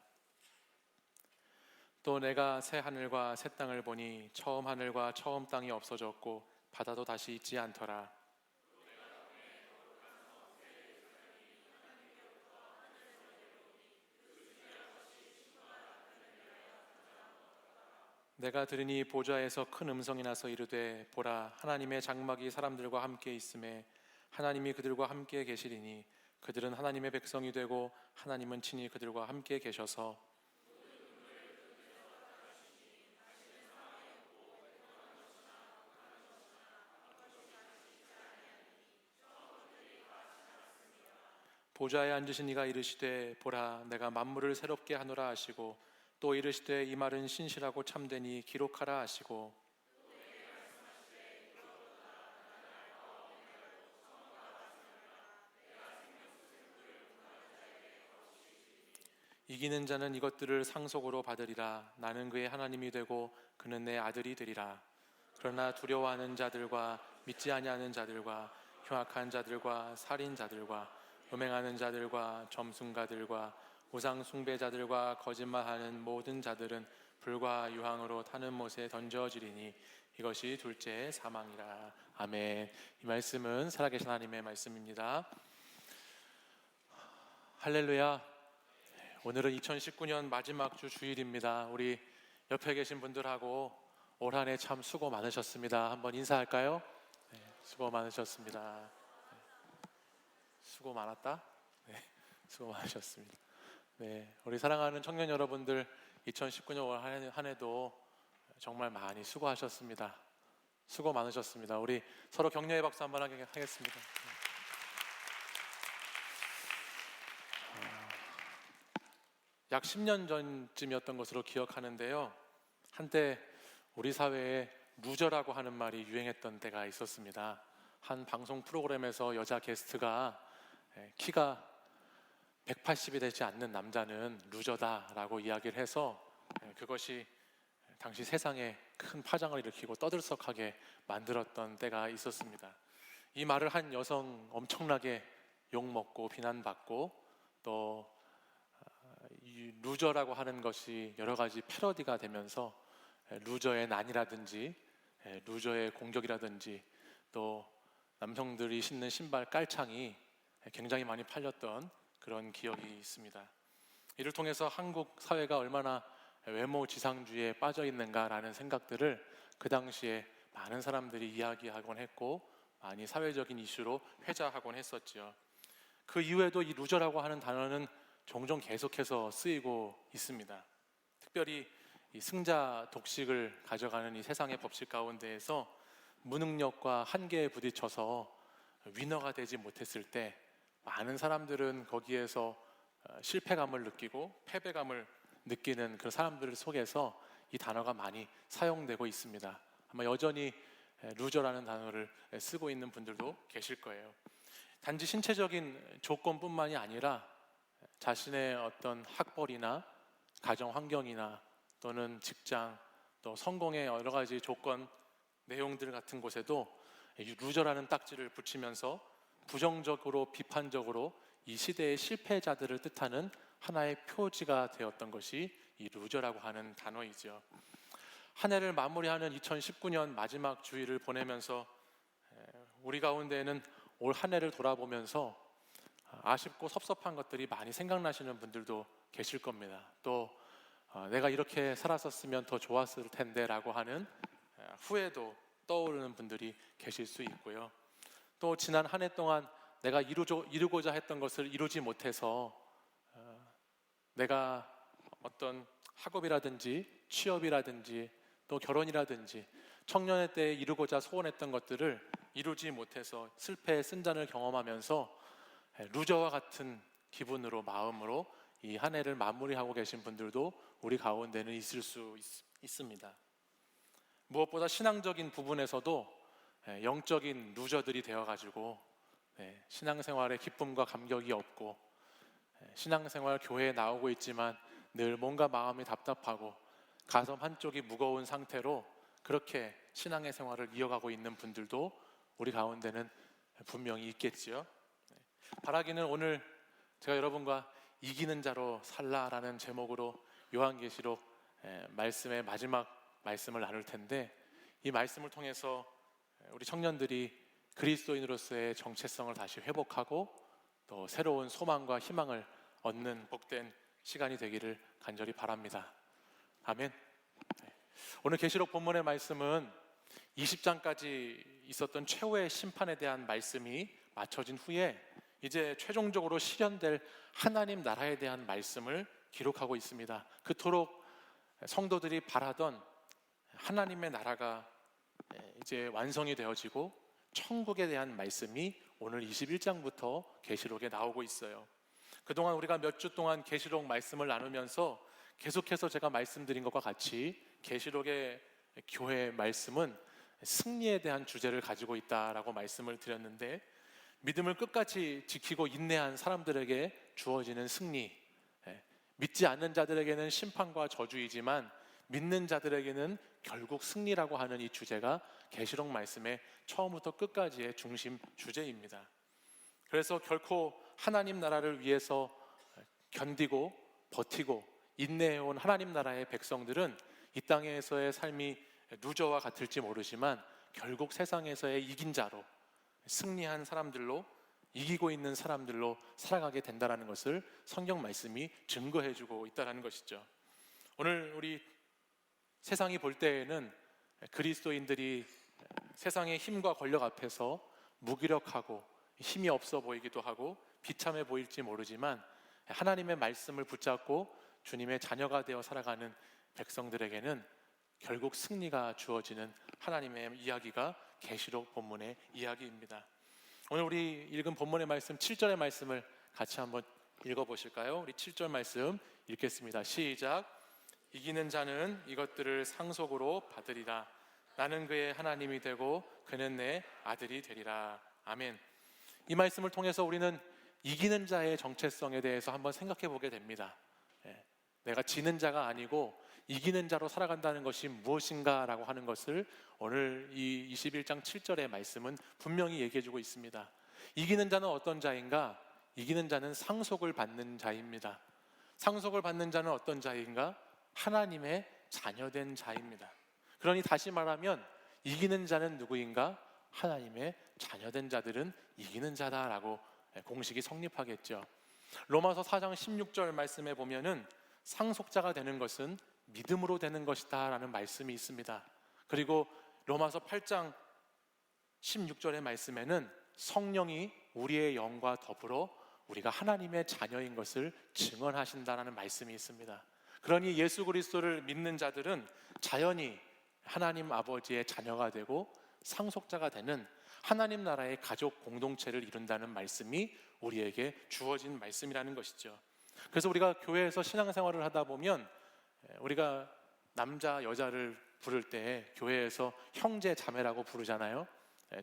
또 내가 새 하늘과 새 땅을 보니 처음 하늘과 처음 땅이 없어졌고 바다도 다시 있지 않더라. 내가 들으니 보좌에서 큰 음성이 나서 이르되 보라 하나님의 장막이 사람들과 함께 있음에 하나님이 그들과 함께 계시리니 그들은 하나님의 백성이 되고 하나님은 친히 그들과 함께 계셔서 보좌에 앉으신 이가 이르시되 보라 내가 만물을 새롭게 하노라 하시고 또 이르시되 이 말은 신실하고 참되니 기록하라 하시고 이기는 자는 이것들을 상속으로 받으리라. 나는 그의 하나님이 되고 그는 내 아들이 되리라. 그러나 두려워하는 자들과 믿지 아니하는 자들과 흉악한 자들과 살인자들과 음행하는 자들과 점순가들과 우상 숭배자들과 거짓말하는 모든 자들은 불과 유황으로 타는 못에 던져지리니 이것이 둘째 사망이라. 아멘. 이 말씀은 살아계신 하나님의 말씀입니다. 할렐루야. 오늘은 2019년 마지막 주 주일입니다. 우리 옆에 계신 분들하고 올 한 해 참 수고 많으셨습니다. 한번 인사할까요? 네, 수고 많으셨습니다. 네, 수고 많았다? 네, 수고 많으셨습니다. 네, 우리 사랑하는 청년 여러분들 2019년 올 한 해도 정말 많이 수고하셨습니다. 수고 많으셨습니다. 우리 서로 격려의 박수 한번 하겠습니다. 약 10년 전쯤이었던 것으로 기억하는데요. 한때 우리 사회에 루저라고 하는 말이 유행했던 때가 있었습니다. 한 방송 프로그램에서 여자 게스트가 키가 180이 되지 않는 남자는 루저다라고 이야기를 해서 그것이 당시 세상에 큰 파장을 일으키고 떠들썩하게 만들었던 때가 있었습니다. 이 말을 한 여성 엄청나게 욕먹고 비난받고 또 이 루저라고 하는 것이 여러 가지 패러디가 되면서 루저의 난이라든지 루저의 공격이라든지 또 남성들이 신는 신발 깔창이 굉장히 많이 팔렸던 그런 기억이 있습니다. 이를 통해서 한국 사회가 얼마나 외모 지상주의에 빠져 있는가라는 생각들을 그 당시에 많은 사람들이 이야기하곤 했고 많이 사회적인 이슈로 회자하곤 했었죠. 그 이후에도 이 루저라고 하는 단어는 종종 계속해서 쓰이고 있습니다. 특별히 이 승자 독식을 가져가는 이 세상의 법칙 가운데에서 무능력과 한계에 부딪혀서 위너가 되지 못했을 때 많은 사람들은 거기에서 실패감을 느끼고 패배감을 느끼는 그 사람들 속에서 이 단어가 많이 사용되고 있습니다. 아마 여전히 루저라는 단어를 쓰고 있는 분들도 계실 거예요. 단지 신체적인 조건뿐만이 아니라 자신의 어떤 학벌이나 가정 환경이나 또는 직장 또 성공의 여러 가지 조건 내용들 같은 곳에도 루저라는 딱지를 붙이면서 부정적으로 비판적으로 이 시대의 실패자들을 뜻하는 하나의 표지가 되었던 것이 이 루저라고 하는 단어이죠. 한 해를 마무리하는 2019년 마지막 주일을 보내면서 우리 가운데에는 올 한 해를 돌아보면서 아쉽고 섭섭한 것들이 많이 생각나시는 분들도 계실 겁니다. 또 내가 이렇게 살았었으면 더 좋았을 텐데 라고 하는 후회도 떠오르는 분들이 계실 수 있고요. 또 지난 한 해 동안 내가 이루고자 했던 것을 이루지 못해서 내가 어떤 학업이라든지 취업이라든지 또 결혼이라든지 청년의 때에 이루고자 소원했던 것들을 이루지 못해서 슬패의 쓴잔을 경험하면서 루저와 같은 기분으로 마음으로 이 한 해를 마무리하고 계신 분들도 우리 가운데는 있을 수 있습니다. 무엇보다 신앙적인 부분에서도 영적인 루저들이 되어가지고 신앙생활에 기쁨과 감격이 없고 신앙생활 교회에 나오고 있지만 늘 뭔가 마음이 답답하고 가슴 한쪽이 무거운 상태로 그렇게 신앙의 생활을 이어가고 있는 분들도 우리 가운데는 분명히 있겠지요. 바라기는 오늘 제가 여러분과 이기는 자로 살라라는 제목으로 요한계시록 말씀의 마지막 말씀을 나눌 텐데 이 말씀을 통해서 우리 청년들이 그리스도인으로서의 정체성을 다시 회복하고 또 새로운 소망과 희망을 얻는 복된 시간이 되기를 간절히 바랍니다. 아멘. 오늘 계시록 본문의 말씀은 20장까지 있었던 최후의 심판에 대한 말씀이 마쳐진 후에 이제 최종적으로 실현될 하나님 나라에 대한 말씀을 기록하고 있습니다. 그토록 성도들이 바라던 하나님의 나라가 이제 완성이 되어지고 천국에 대한 말씀이 오늘 21장부터 계시록에 나오고 있어요. 그동안 우리가 몇 주 동안 계시록 말씀을 나누면서 계속해서 제가 말씀드린 것과 같이 계시록의 교회 말씀은 승리에 대한 주제를 가지고 있다라고 말씀을 드렸는데, 믿음을 끝까지 지키고 인내한 사람들에게 주어지는 승리, 믿지 않는 자들에게는 심판과 저주이지만 믿는 자들에게는 결국 승리라고 하는 이 주제가 계시록 말씀의 처음부터 끝까지의 중심 주제입니다. 그래서 결코 하나님 나라를 위해서 견디고 버티고 인내해온 하나님 나라의 백성들은 이 땅에서의 삶이 누저와 같을지 모르지만 결국 세상에서의 이긴 자로, 승리한 사람들로, 이기고 있는 사람들로 살아가게 된다는 것을 성경 말씀이 증거해주고 있다는 것이죠. 오늘 우리 세상이 볼 때에는 그리스도인들이 세상의 힘과 권력 앞에서 무기력하고 힘이 없어 보이기도 하고 비참해 보일지 모르지만, 하나님의 말씀을 붙잡고 주님의 자녀가 되어 살아가는 백성들에게는 결국 승리가 주어지는 하나님의 이야기가 계시록 본문의 이야기입니다. 오늘 우리 읽은 본문의 말씀 7절의 말씀을 같이 한번 읽어보실까요? 우리 7절 말씀 읽겠습니다. 시작. 이기는 자는 이것들을 상속으로 받으리라. 나는 그의 하나님이 되고 그는 내 아들이 되리라. 아멘. 이 말씀을 통해서 우리는 이기는 자의 정체성에 대해서 한번 생각해 보게 됩니다. 내가 지는 자가 아니고 이기는 자로 살아간다는 것이 무엇인가라고 하는 것을 오늘 이 21장 7절의 말씀은 분명히 얘기해 주고 있습니다. 이기는 자는 어떤 자인가? 이기는 자는 상속을 받는 자입니다. 상속을 받는 자는 어떤 자인가? 하나님의 자녀된 자입니다. 그러니 다시 말하면 이기는 자는 누구인가? 하나님의 자녀된 자들은 이기는 자다라고 공식이 성립하겠죠. 로마서 4장 16절 말씀에 보면은 상속자가 되는 것은 믿음으로 되는 것이다 라는 말씀이 있습니다. 그리고 로마서 8장 16절의 말씀에는 성령이 우리의 영과 더불어 우리가 하나님의 자녀인 것을 증언하신다라는 말씀이 있습니다. 그러니 예수 그리스도를 믿는 자들은 자연히 하나님 아버지의 자녀가 되고 상속자가 되는 하나님 나라의 가족 공동체를 이룬다는 말씀이 우리에게 주어진 말씀이라는 것이죠. 그래서 우리가 교회에서 신앙생활을 하다 보면 우리가 남자 여자를 부를 때 교회에서 형제 자매라고 부르잖아요.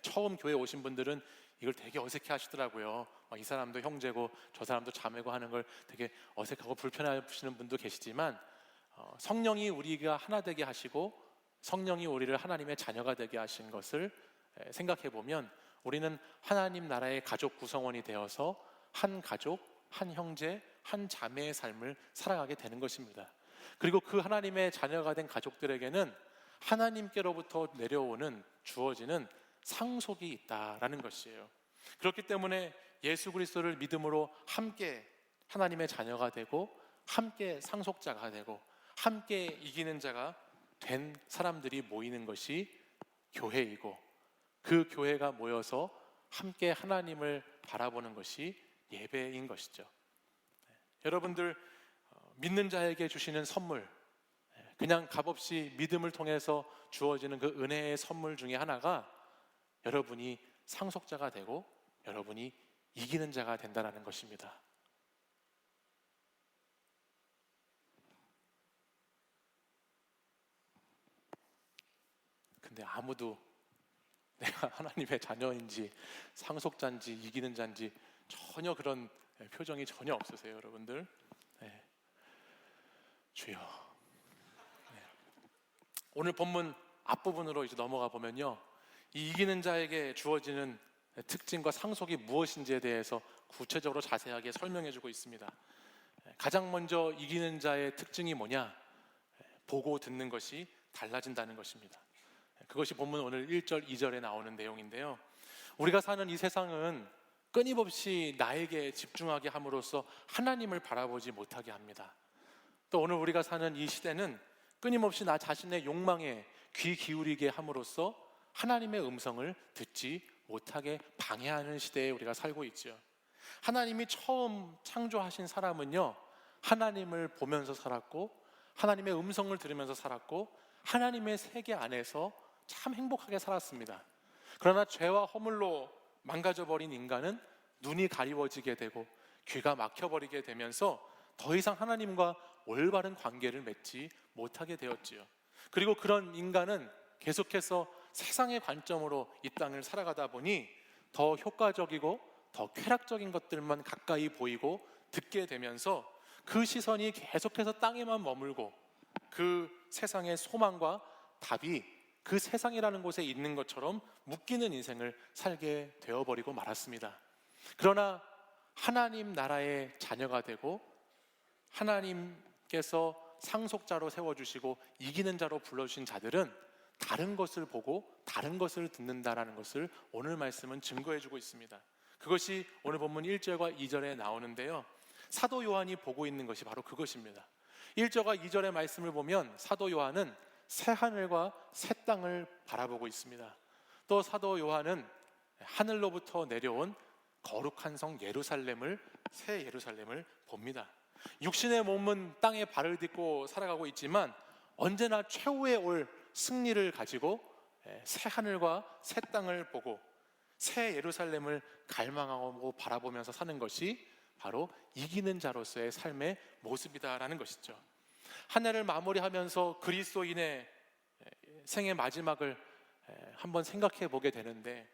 처음 교회 오신 분들은 이걸 되게 어색해 하시더라고요. 이 사람도 형제고 저 사람도 자매고 하는 걸 되게 어색하고 불편해하시는 분도 계시지만, 성령이 우리가 하나 되게 하시고 성령이 우리를 하나님의 자녀가 되게 하신 것을 생각해 보면 우리는 하나님 나라의 가족 구성원이 되어서 한 가족, 한 형제, 한 자매의 삶을 살아가게 되는 것입니다. 그리고 그 하나님의 자녀가 된 가족들에게는 하나님께로부터 내려오는, 주어지는 상속이 있다라는 것이에요. 그렇기 때문에 예수 그리스도를 믿음으로 함께 하나님의 자녀가 되고 함께 상속자가 되고 함께 이기는 자가 된 사람들이 모이는 것이 교회이고, 그 교회가 모여서 함께 하나님을 바라보는 것이 예배인 것이죠. 여러분들 믿는 자에게 주시는 선물, 그냥 값없이 믿음을 통해서 주어지는 그 은혜의 선물 중에 하나가 여러분이 상속자가 되고 여러분이 이기는 자가 된다는 것입니다. 근데 아무도 내가 하나님의 자녀인지 상속자인지 이기는 자인지 전혀 그런 표정이 전혀 없으세요, 여러분들. 네. 주여. 네. 오늘 본문 앞부분으로 이제 넘어가 보면요, 이 이기는 자에게 주어지는 특징과 상속이 무엇인지에 대해서 구체적으로 자세하게 설명해주고 있습니다. 가장 먼저 이기는 자의 특징이 뭐냐? 보고 듣는 것이 달라진다는 것입니다. 그것이 본문 오늘 1절, 2절에 나오는 내용인데요. 우리가 사는 이 세상은 끊임없이 나에게 집중하게 함으로써 하나님을 바라보지 못하게 합니다. 또 오늘 우리가 사는 이 시대는 끊임없이 나 자신의 욕망에 귀 기울이게 함으로써 하나님의 음성을 듣지 못하게 방해하는 시대에 우리가 살고 있죠. 하나님이 처음 창조하신 사람은요, 하나님을 보면서 살았고 하나님의 음성을 들으면서 살았고 하나님의 세계 안에서 참 행복하게 살았습니다. 그러나 죄와 허물로 망가져버린 인간은 눈이 가리워지게 되고 귀가 막혀버리게 되면서 더 이상 하나님과 올바른 관계를 맺지 못하게 되었지요. 그리고 그런 인간은 계속해서 세상의 관점으로 이 땅을 살아가다 보니 더 효과적이고 더 쾌락적인 것들만 가까이 보이고 듣게 되면서 그 시선이 계속해서 땅에만 머물고 그 세상의 소망과 답이 그 세상이라는 곳에 있는 것처럼 묶이는 인생을 살게 되어버리고 말았습니다. 그러나 하나님 나라의 자녀가 되고 하나님께서 상속자로 세워주시고 이기는 자로 불러주신 자들은 다른 것을 보고 다른 것을 듣는다라는 것을 오늘 말씀은 증거해주고 있습니다. 그것이 오늘 본문 1절과 2절에 나오는데요, 사도 요한이 보고 있는 것이 바로 그것입니다. 1절과 2절의 말씀을 보면 사도 요한은 새 하늘과 새 땅을 바라보고 있습니다. 또 사도 요한은 하늘로부터 내려온 거룩한 성 예루살렘을, 새 예루살렘을 봅니다. 육신의 몸은 땅에 발을 딛고 살아가고 있지만 언제나 최후에 올 승리를 가지고 새 하늘과 새 땅을 보고 새 예루살렘을 갈망하고 바라보면서 사는 것이 바로 이기는 자로서의 삶의 모습이다라는 것이죠. 한 해를 마무리하면서 그리스도인의 생의 마지막을 한번 생각해 보게 되는데,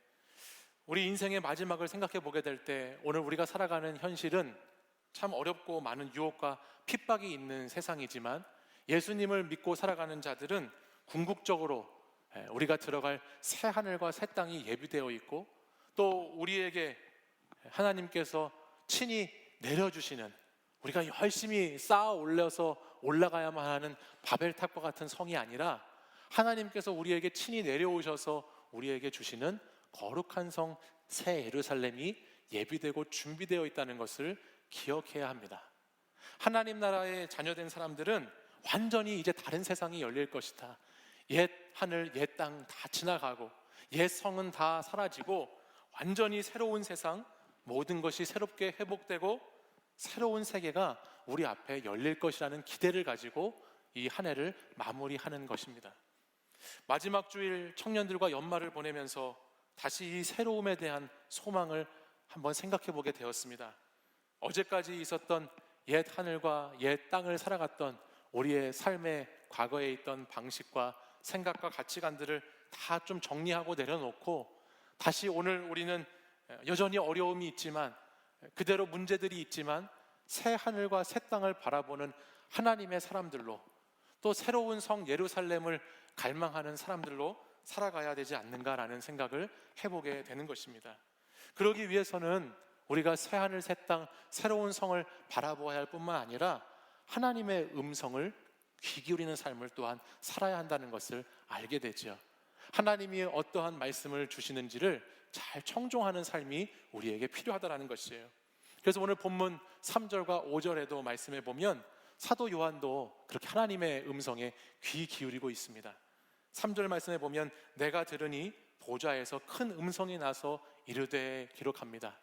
우리 인생의 마지막을 생각해 보게 될 때 오늘 우리가 살아가는 현실은 참 어렵고 많은 유혹과 핍박이 있는 세상이지만 예수님을 믿고 살아가는 자들은 궁극적으로 우리가 들어갈 새 하늘과 새 땅이 예비되어 있고, 또 우리에게 하나님께서 친히 내려주시는, 우리가 열심히 쌓아 올려서 올라가야만 하는 바벨탑과 같은 성이 아니라 하나님께서 우리에게 친히 내려오셔서 우리에게 주시는 거룩한 성 새 예루살렘이 예비되고 준비되어 있다는 것을 기억해야 합니다. 하나님 나라의 자녀된 사람들은 완전히 이제 다른 세상이 열릴 것이다. 옛 하늘, 옛 땅 다 지나가고 옛 성은 다 사라지고 완전히 새로운 세상, 모든 것이 새롭게 회복되고 새로운 세계가 우리 앞에 열릴 것이라는 기대를 가지고 이 한 해를 마무리하는 것입니다. 마지막 주일 청년들과 연말을 보내면서 다시 이 새로움에 대한 소망을 한번 생각해 보게 되었습니다. 어제까지 있었던 옛 하늘과 옛 땅을 살아갔던 우리의 삶의 과거에 있던 방식과 생각과 가치관들을 다 좀 정리하고 내려놓고 다시 오늘 우리는 여전히 어려움이 있지만, 그대로 문제들이 있지만 새 하늘과 새 땅을 바라보는 하나님의 사람들로, 또 새로운 성 예루살렘을 갈망하는 사람들로 살아가야 되지 않는가라는 생각을 해보게 되는 것입니다. 그러기 위해서는 우리가 새 하늘 새 땅 새로운 성을 바라보아야 할 뿐만 아니라 하나님의 음성을 귀 기울이는 삶을 또한 살아야 한다는 것을 알게 되죠. 하나님이 어떠한 말씀을 주시는지를 잘 청종하는 삶이 우리에게 필요하다는 것이에요. 그래서 오늘 본문 3절과 5절에도 말씀해 보면 사도 요한도 그렇게 하나님의 음성에 귀 기울이고 있습니다. 3절 말씀해 보면 내가 들으니 보좌에서 큰 음성이 나서 이르되 기록합니다.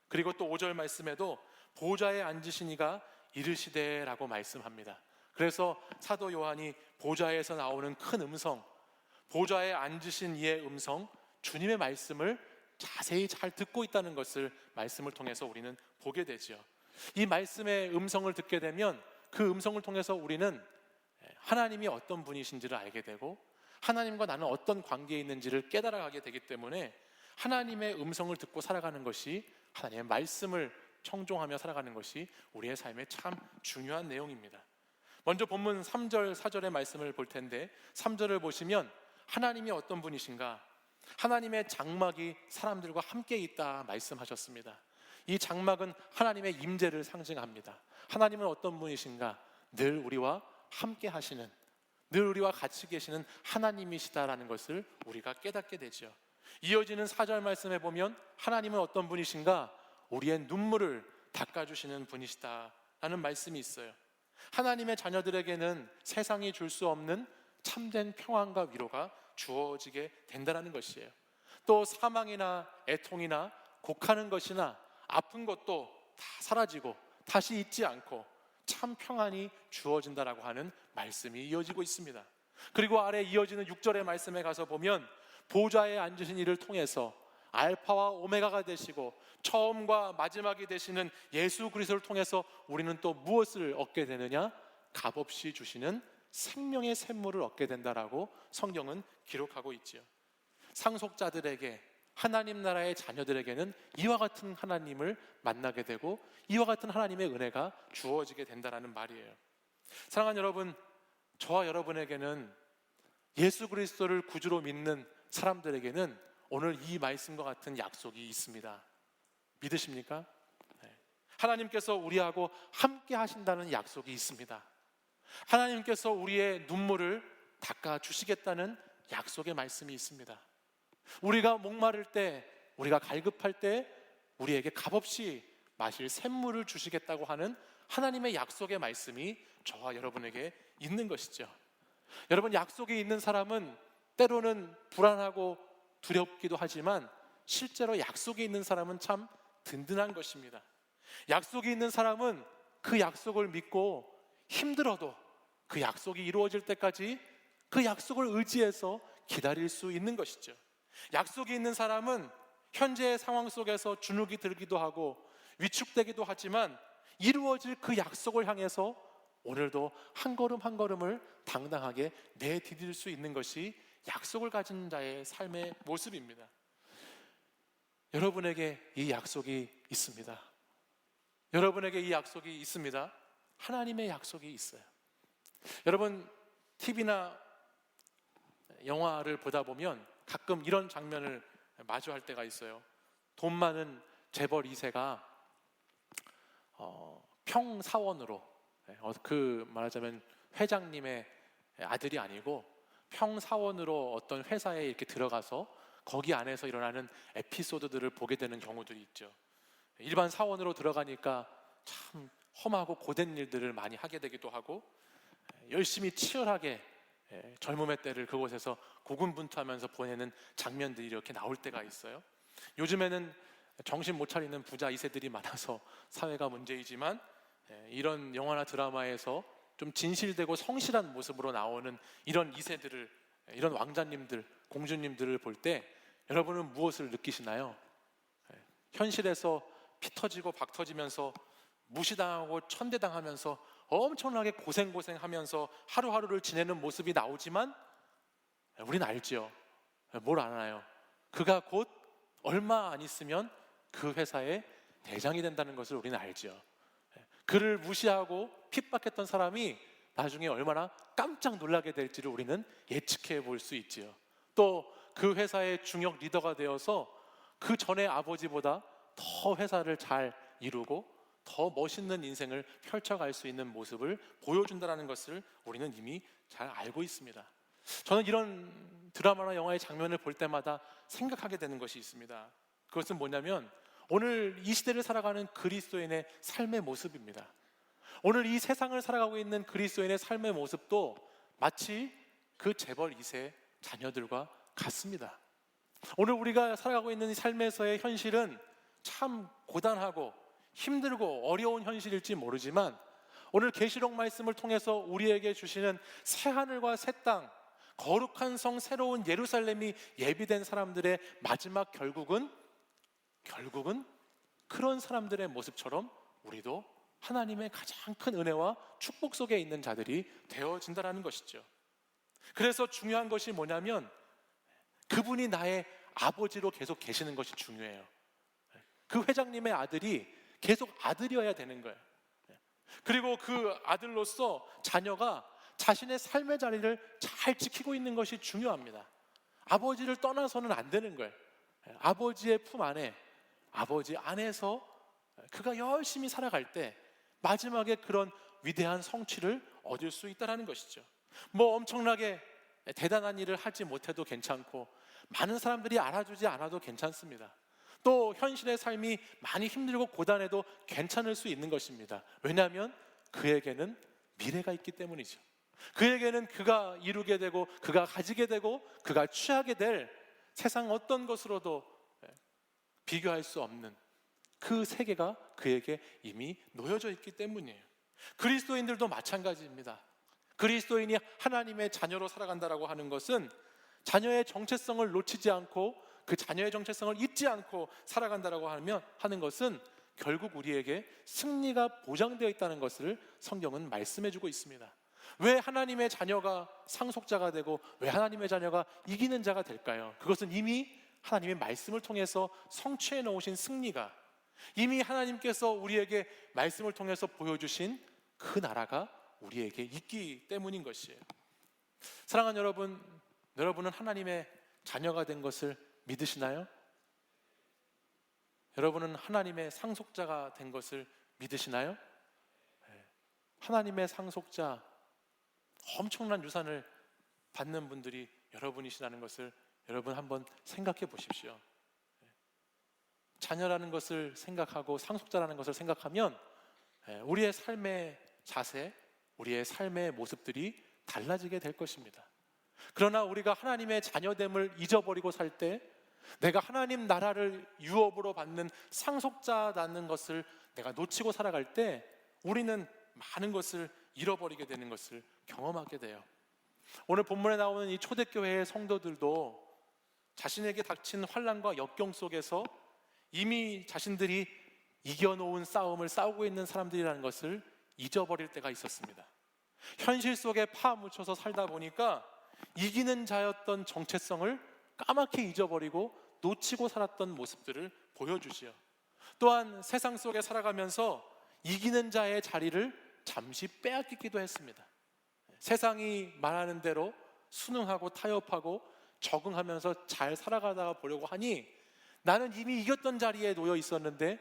그리고 또 5절 말씀에도 보좌에 앉으신 이가 이르시되라고 말씀합니다. 그래서 사도 요한이 보좌에서 나오는 큰 음성, 보좌에 앉으신 이의 음성, 주님의 말씀을 자세히 잘 듣고 있다는 것을 말씀을 통해서 우리는 보게 되죠. 이 말씀의 음성을 듣게 되면 그 음성을 통해서 우리는 하나님이 어떤 분이신지를 알게 되고 하나님과 나는 어떤 관계에 있는지를 깨달아가게 되기 때문에 하나님의 음성을 듣고 살아가는 것이, 하나님의 말씀을 청종하며 살아가는 것이 우리의 삶에 참 중요한 내용입니다. 먼저 본문 3절, 4절의 말씀을 볼 텐데 3절을 보시면 하나님이 어떤 분이신가? 하나님의 장막이 사람들과 함께 있다 말씀하셨습니다. 이 장막은 하나님의 임재를 상징합니다. 하나님은 어떤 분이신가? 늘 우리와 함께 하시는, 늘 우리와 같이 계시는 하나님이시다라는 것을 우리가 깨닫게 되죠. 이어지는 4절 말씀에 보면 하나님은 어떤 분이신가? 우리의 눈물을 닦아주시는 분이시다라는 말씀이 있어요. 하나님의 자녀들에게는 세상이 줄 수 없는 참된 평안과 위로가 주어지게 된다는 것이에요. 또 사망이나 애통이나 곡하는 것이나 아픈 것도 다 사라지고 다시 잊지 않고 참 평안이 주어진다라고 하는 말씀이 이어지고 있습니다. 그리고 아래 이어지는 6절의 말씀에 가서 보면 보좌에 앉으신 이를 통해서 알파와 오메가가 되시고 처음과 마지막이 되시는 예수 그리스도를 통해서 우리는 또 무엇을 얻게 되느냐? 값없이 주시는 생명의 샘물을 얻게 된다라고 성경은 기록하고 있지요. 상속자들에게, 하나님 나라의 자녀들에게는 이와 같은 하나님을 만나게 되고 이와 같은 하나님의 은혜가 주어지게 된다는 말이에요. 사랑하는 여러분, 저와 여러분에게는, 예수 그리스도를 구주로 믿는 사람들에게는 오늘 이 말씀과 같은 약속이 있습니다. 믿으십니까? 네. 하나님께서 우리하고 함께 하신다는 약속이 있습니다. 하나님께서 우리의 눈물을 닦아 주시겠다는 약속의 말씀이 있습니다. 우리가 목마를 때, 우리가 갈급할 때 우리에게 값없이 마실 샘물을 주시겠다고 하는 하나님의 약속의 말씀이 저와 여러분에게 있는 것이죠. 여러분, 약속이 있는 사람은 때로는 불안하고 두렵기도 하지만 실제로 약속이 있는 사람은 참 든든한 것입니다. 약속이 있는 사람은 그 약속을 믿고 힘들어도 그 약속이 이루어질 때까지 그 약속을 의지해서 기다릴 수 있는 것이죠. 약속이 있는 사람은 현재의 상황 속에서 주눅이 들기도 하고 위축되기도 하지만 이루어질 그 약속을 향해서 오늘도 한 걸음 한 걸음을 당당하게 내디딜 수 있는 것이 약속을 가진 자의 삶의 모습입니다. 여러분에게 이 약속이 있습니다. 여러분에게 이 약속이 있습니다. 하나님의 약속이 있어요. 여러분, TV나 영화를 보다 보면 가끔 이런 장면을 마주할 때가 있어요. 돈 많은 재벌 2세가 평사원으로, 그 말하자면 회장님의 아들이 아니고 평사원으로 어떤 회사에 이렇게 들어가서 거기 안에서 일어나는 에피소드들을 보게 되는 경우들이 있죠. 일반 사원으로 들어가니까 참 험하고 고된 일들을 많이 하게 되기도 하고 열심히 치열하게 젊음의 때를 그곳에서 고군분투하면서 보내는 장면들이 이렇게 나올 때가 있어요. 요즘에는 정신 못 차리는 부자 2세들이 많아서 사회가 문제이지만 이런 영화나 드라마에서 좀 진실되고 성실한 모습으로 나오는 이런 2세들을, 이런 왕자님들, 공주님들을 볼 때 여러분은 무엇을 느끼시나요? 현실에서 피 터지고 박 터지면서 무시당하고 천대당하면서 엄청나게 고생하면서 하루하루를 지내는 모습이 나오지만 우리는 알죠. 뭘 아나요? 그가 곧 얼마 안 있으면 그 회사의 대장이 된다는 것을 우리는 알죠. 그를 무시하고 핍박했던 사람이 나중에 얼마나 깜짝 놀라게 될지를 우리는 예측해 볼 수 있지요. 또 그 회사의 중역 리더가 되어서 그 전에 아버지보다 더 회사를 잘 이루고 더 멋있는 인생을 펼쳐갈 수 있는 모습을 보여준다는 것을 우리는 이미 잘 알고 있습니다. 저는 이런 드라마나 영화의 장면을 볼 때마다 생각하게 되는 것이 있습니다. 그것은 뭐냐면 오늘 이 시대를 살아가는 그리스도인의 삶의 모습입니다. 오늘 이 세상을 살아가고 있는 그리스도인의 삶의 모습도 마치 그 재벌 2세 자녀들과 같습니다. 오늘 우리가 살아가고 있는 삶에서의 현실은 참 고단하고 힘들고 어려운 현실일지 모르지만 오늘 계시록 말씀을 통해서 우리에게 주시는 새하늘과 새 땅, 거룩한 성 새로운 예루살렘이 예비된 사람들의 마지막 결국은 그런 사람들의 모습처럼 우리도 하나님의 가장 큰 은혜와 축복 속에 있는 자들이 되어진다는 것이죠. 그래서 중요한 것이 뭐냐면 그분이 나의 아버지로 계속 계시는 것이 중요해요. 그 회장님의 아들이 계속 아들이어야 되는 거예요. 그리고 그 아들로서 자녀가 자신의 삶의 자리를 잘 지키고 있는 것이 중요합니다. 아버지를 떠나서는 안 되는 거예요. 아버지의 품 안에, 아버지 안에서 그가 열심히 살아갈 때 마지막에 그런 위대한 성취를 얻을 수 있다는 것이죠. 뭐 엄청나게 대단한 일을 하지 못해도 괜찮고 많은 사람들이 알아주지 않아도 괜찮습니다. 또 현실의 삶이 많이 힘들고 고단해도 괜찮을 수 있는 것입니다. 왜냐하면 그에게는 미래가 있기 때문이죠. 그에게는 그가 이루게 되고 그가 가지게 되고 그가 취하게 될 세상 어떤 것으로도 비교할 수 없는 그 세계가 그에게 이미 놓여져 있기 때문이에요. 그리스도인들도 마찬가지입니다. 그리스도인이 하나님의 자녀로 살아간다라고 하는 것은 자녀의 정체성을 놓치지 않고 그 자녀의 정체성을 잊지 않고 살아간다라고 하는 것은 결국 우리에게 승리가 보장되어 있다는 것을 성경은 말씀해주고 있습니다. 왜 하나님의 자녀가 상속자가 되고 왜 하나님의 자녀가 이기는 자가 될까요? 그것은 이미 하나님의 말씀을 통해서 성취해 놓으신 승리가, 이미 하나님께서 우리에게 말씀을 통해서 보여주신 그 나라가 우리에게 있기 때문인 것이에요. 사랑하는 여러분, 여러분은 하나님의 자녀가 된 것을 믿으시나요? 여러분은 하나님의 상속자가 된 것을 믿으시나요? 하나님의 상속자, 엄청난 유산을 받는 분들이 여러분이시라는 것을 여러분 한번 생각해 보십시오. 자녀라는 것을 생각하고 상속자라는 것을 생각하면 우리의 삶의 자세, 우리의 삶의 모습들이 달라지게 될 것입니다. 그러나 우리가 하나님의 자녀됨을 잊어버리고 살 때, 내가 하나님 나라를 유업으로 받는 상속자라는 것을 내가 놓치고 살아갈 때 우리는 많은 것을 잃어버리게 되는 것을 경험하게 돼요. 오늘 본문에 나오는 이 초대교회의 성도들도 자신에게 닥친 환난과 역경 속에서 이미 자신들이 이겨놓은 싸움을 싸우고 있는 사람들이라는 것을 잊어버릴 때가 있었습니다. 현실 속에 파묻혀서 살다 보니까 이기는 자였던 정체성을 까맣게 잊어버리고 놓치고 살았던 모습들을 보여주지요. 또한 세상 속에 살아가면서 이기는 자의 자리를 잠시 빼앗기기도 했습니다. 세상이 말하는 대로 순응하고 타협하고 적응하면서 잘 살아가다 보려고 하니 나는 이미 이겼던 자리에 놓여 있었는데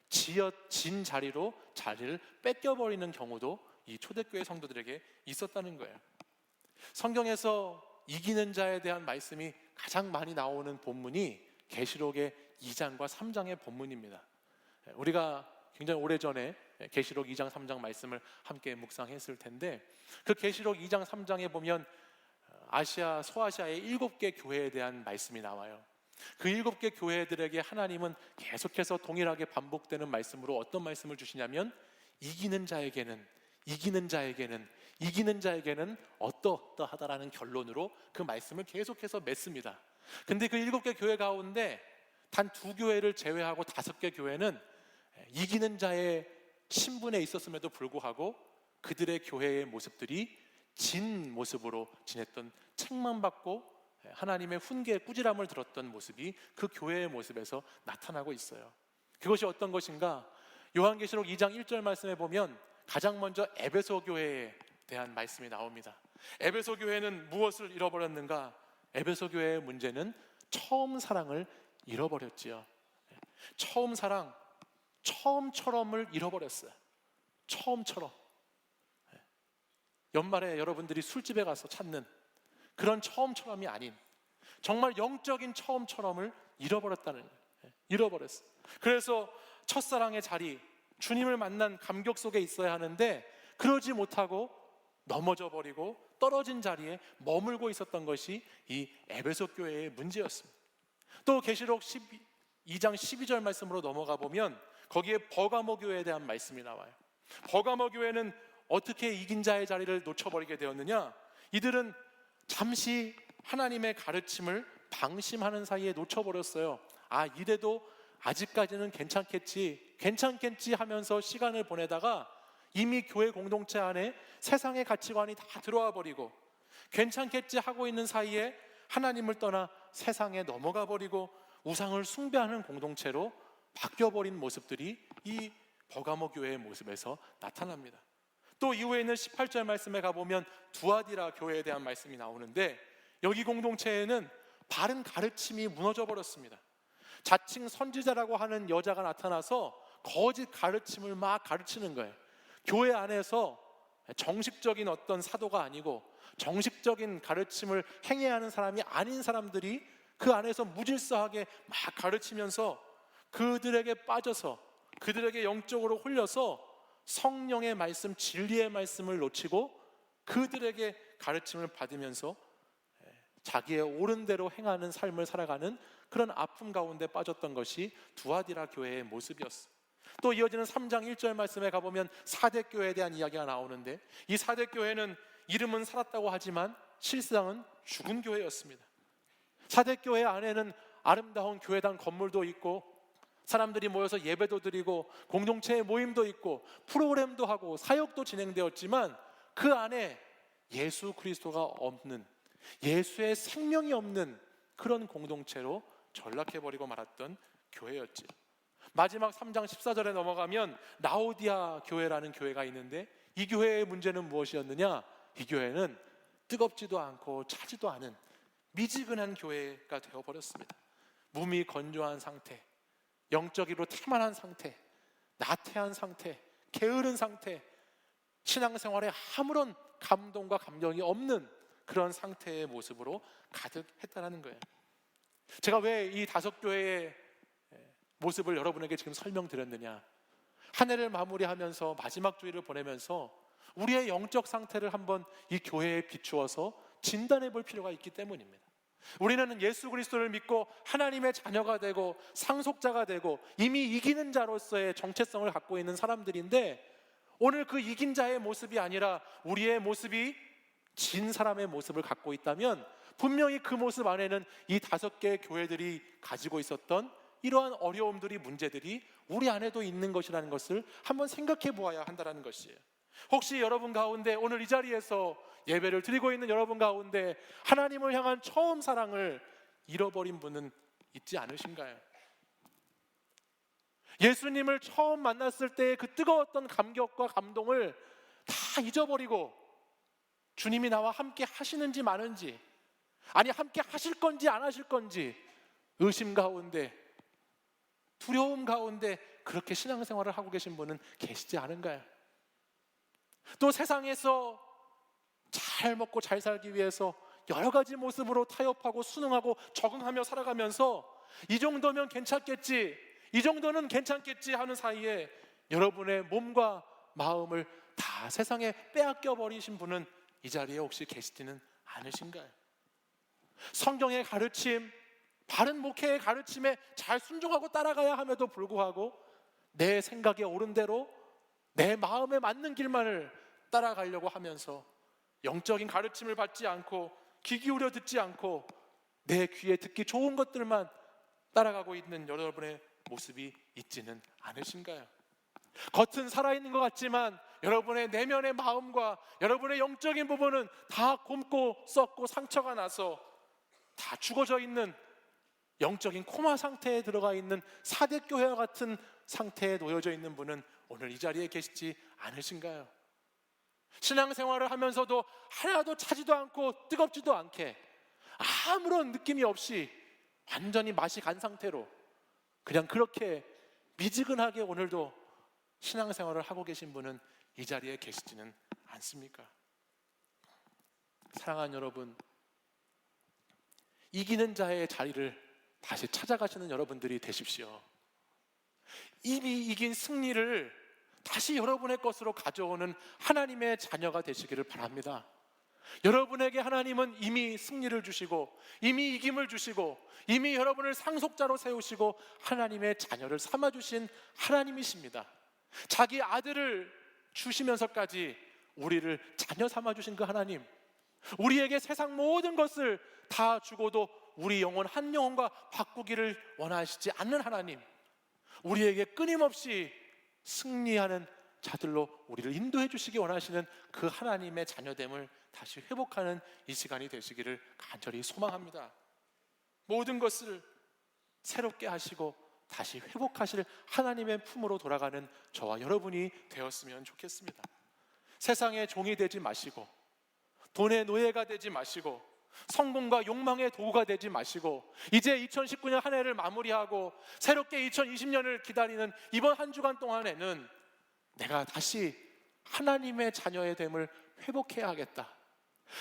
진 자리로 자리를 뺏겨버리는 경우도 이 초대교회 성도들에게 있었다는 거예요. 성경에서 이기는 자에 대한 말씀이 가장 많이 나오는 본문이 계시록의 2장과 3장의 본문입니다. 우리가 굉장히 오래전에 계시록 2장 3장 말씀을 함께 묵상했을 텐데, 그 계시록 2장 3장에 보면 아시아, 소아시아의 7개 교회에 대한 말씀이 나와요. 그 7개 교회들에게 하나님은 계속해서 동일하게 반복되는 말씀으로 어떤 말씀을 주시냐면 이기는 자에게는 어떠하다라는 결론으로 그 말씀을 계속해서 맺습니다. 근데 그 7개 교회 가운데 단 2교회를 제외하고 5개 교회는 이기는 자의 신분에 있었음에도 불구하고 그들의 교회의 모습들이 진 모습으로 지냈던, 책망받고 하나님의 훈계, 꾸지람을 들었던 모습이 그 교회의 모습에서 나타나고 있어요. 그것이 어떤 것인가? 요한계시록 2장 1절 말씀에 보면 가장 먼저 에베소 교회에 대한 말씀이 나옵니다. 에베소 교회는 무엇을 잃어버렸는가? 에베소 교회의 문제는 처음 사랑을 잃어버렸지요. 처음 사랑, 처음처럼을 잃어버렸어요. 처음처럼. 연말에 여러분들이 술집에 가서 찾는 그런 처음처럼이 아닌 정말 영적인 처음처럼을 잃어버렸다는 거예요. 잃어버렸어요. 그래서 첫사랑의 자리, 주님을 만난 감격 속에 있어야 하는데 그러지 못하고 넘어져 버리고 떨어진 자리에 머물고 있었던 것이 이 에베소 교회의 문제였습니다. 또 계시록 2장 12절 말씀으로 넘어가 보면 거기에 버가모 교회에 대한 말씀이 나와요. 버가모 교회는 어떻게 이긴 자의 자리를 놓쳐버리게 되었느냐? 이들은 잠시 하나님의 가르침을 방심하는 사이에 놓쳐버렸어요. 이래도 아직까지는 괜찮겠지 하면서 시간을 보내다가 이미 교회 공동체 안에 세상의 가치관이 다 들어와 버리고 괜찮겠지 하고 있는 사이에 하나님을 떠나 세상에 넘어가 버리고 우상을 숭배하는 공동체로 바뀌어버린 모습들이 이 버가모 교회의 모습에서 나타납니다. 또 이후에 있는 18절 말씀에 가보면 두아디라 교회에 대한 말씀이 나오는데 여기 공동체에는 바른 가르침이 무너져 버렸습니다. 자칭 선지자라고 하는 여자가 나타나서 거짓 가르침을 막 가르치는 거예요. 교회 안에서 정식적인 어떤 사도가 아니고 정식적인 가르침을 행해야 하는 사람이 아닌 사람들이 그 안에서 무질서하게 막 가르치면서 그들에게 빠져서 그들에게 영적으로 홀려서 성령의 말씀, 진리의 말씀을 놓치고 그들에게 가르침을 받으면서 자기의 옳은 대로 행하는 삶을 살아가는 그런 아픔 가운데 빠졌던 것이 두아디라 교회의 모습이었어요. 또 이어지는 3장 1절 말씀에 가보면 사대교회에 대한 이야기가 나오는데 이 사대교회는 이름은 살았다고 하지만 실상은 죽은 교회였습니다. 사대교회 안에는 아름다운 교회당 건물도 있고 사람들이 모여서 예배도 드리고 공동체의 모임도 있고 프로그램도 하고 사역도 진행되었지만 그 안에 예수 그리스도가 없는, 예수의 생명이 없는 그런 공동체로 전락해버리고 말았던 교회였지. 마지막 3장 14절에 넘어가면 라오디아 교회라는 교회가 있는데 이 교회의 문제는 무엇이었느냐? 이 교회는 뜨겁지도 않고 차지도 않은 미지근한 교회가 되어버렸습니다. 몸이 건조한 상태, 영적으로 태만한 상태, 나태한 상태, 게으른 상태, 신앙생활에 아무런 감동과 감정이 없는 그런 상태의 모습으로 가득했다는 거예요. 제가 왜 이 5교회의 모습을 여러분에게 지금 설명드렸느냐? 한 해를 마무리하면서 마지막 주일을 보내면서 우리의 영적 상태를 한번 이 교회에 비추어서 진단해 볼 필요가 있기 때문입니다. 우리는 예수 그리스도를 믿고 하나님의 자녀가 되고 상속자가 되고 이미 이기는 자로서의 정체성을 갖고 있는 사람들인데 오늘 그 이긴 자의 모습이 아니라 우리의 모습이 진 사람의 모습을 갖고 있다면 분명히 그 모습 안에는 이 5개의 교회들이 가지고 있었던 이러한 어려움들이, 문제들이 우리 안에도 있는 것이라는 것을 한번 생각해 보아야 한다는 것이에요. 혹시 여러분 가운데 오늘 이 자리에서 예배를 드리고 있는 여러분 가운데 하나님을 향한 처음 사랑을 잃어버린 분은 있지 않으신가요? 예수님을 처음 만났을 때의 그 뜨거웠던 감격과 감동을 다 잊어버리고 주님이 나와 함께 하시는지 마는지, 아니 함께 하실 건지 안 하실 건지 의심 가운데, 두려움 가운데 그렇게 신앙생활을 하고 계신 분은 계시지 않은가요? 또 세상에서 잘 먹고 잘 살기 위해서 여러 가지 모습으로 타협하고 순응하고 적응하며 살아가면서 이 정도면 괜찮겠지, 이 정도는 괜찮겠지 하는 사이에 여러분의 몸과 마음을 다 세상에 빼앗겨 버리신 분은 이 자리에 혹시 계시지는 않으신가요? 성경의 가르침, 바른 목회의 가르침에 잘 순종하고 따라가야 함에도 불구하고 내 생각에 옳은 대로 내 마음에 맞는 길만을 따라가려고 하면서 영적인 가르침을 받지 않고 귀 기울여 듣지 않고 내 귀에 듣기 좋은 것들만 따라가고 있는 여러분의 모습이 있지는 않으신가요? 겉은 살아있는 것 같지만 여러분의 내면의 마음과 여러분의 영적인 부분은 다 곪고 썩고 상처가 나서 다 죽어져 있는 영적인 코마 상태에 들어가 있는 사대교회와 같은 상태에 놓여져 있는 분은 오늘 이 자리에 계시지 않으신가요? 신앙생활을 하면서도 하나도 차지도 않고 뜨겁지도 않게 아무런 느낌이 없이 완전히 맛이 간 상태로 그냥 그렇게 미지근하게 오늘도 신앙생활을 하고 계신 분은 이 자리에 계시지는 않습니까? 사랑하는 여러분, 이기는 자의 자리를 다시 찾아가시는 여러분들이 되십시오. 이미 이긴 승리를 다시 여러분의 것으로 가져오는 하나님의 자녀가 되시기를 바랍니다. 여러분에게 하나님은 이미 승리를 주시고 이미 이김을 주시고 이미 여러분을 상속자로 세우시고 하나님의 자녀를 삼아주신 하나님이십니다. 자기 아들을 주시면서까지 우리를 자녀 삼아주신 그 하나님, 우리에게 세상 모든 것을 다 주고도 우리 영혼 한 영혼과 바꾸기를 원하시지 않는 하나님, 우리에게 끊임없이 승리하는 자들로 우리를 인도해 주시기 원하시는 그 하나님의 자녀됨을 다시 회복하는 이 시간이 되시기를 간절히 소망합니다. 모든 것을 새롭게 하시고 다시 회복하실 하나님의 품으로 돌아가는 저와 여러분이 되었으면 좋겠습니다. 세상의 종이 되지 마시고 돈의 노예가 되지 마시고 성공과 욕망의 도구가 되지 마시고 이제 2019년 한 해를 마무리하고 새롭게 2020년을 기다리는 이번 한 주간 동안에는 내가 다시 하나님의 자녀의 됨을 회복해야 하겠다.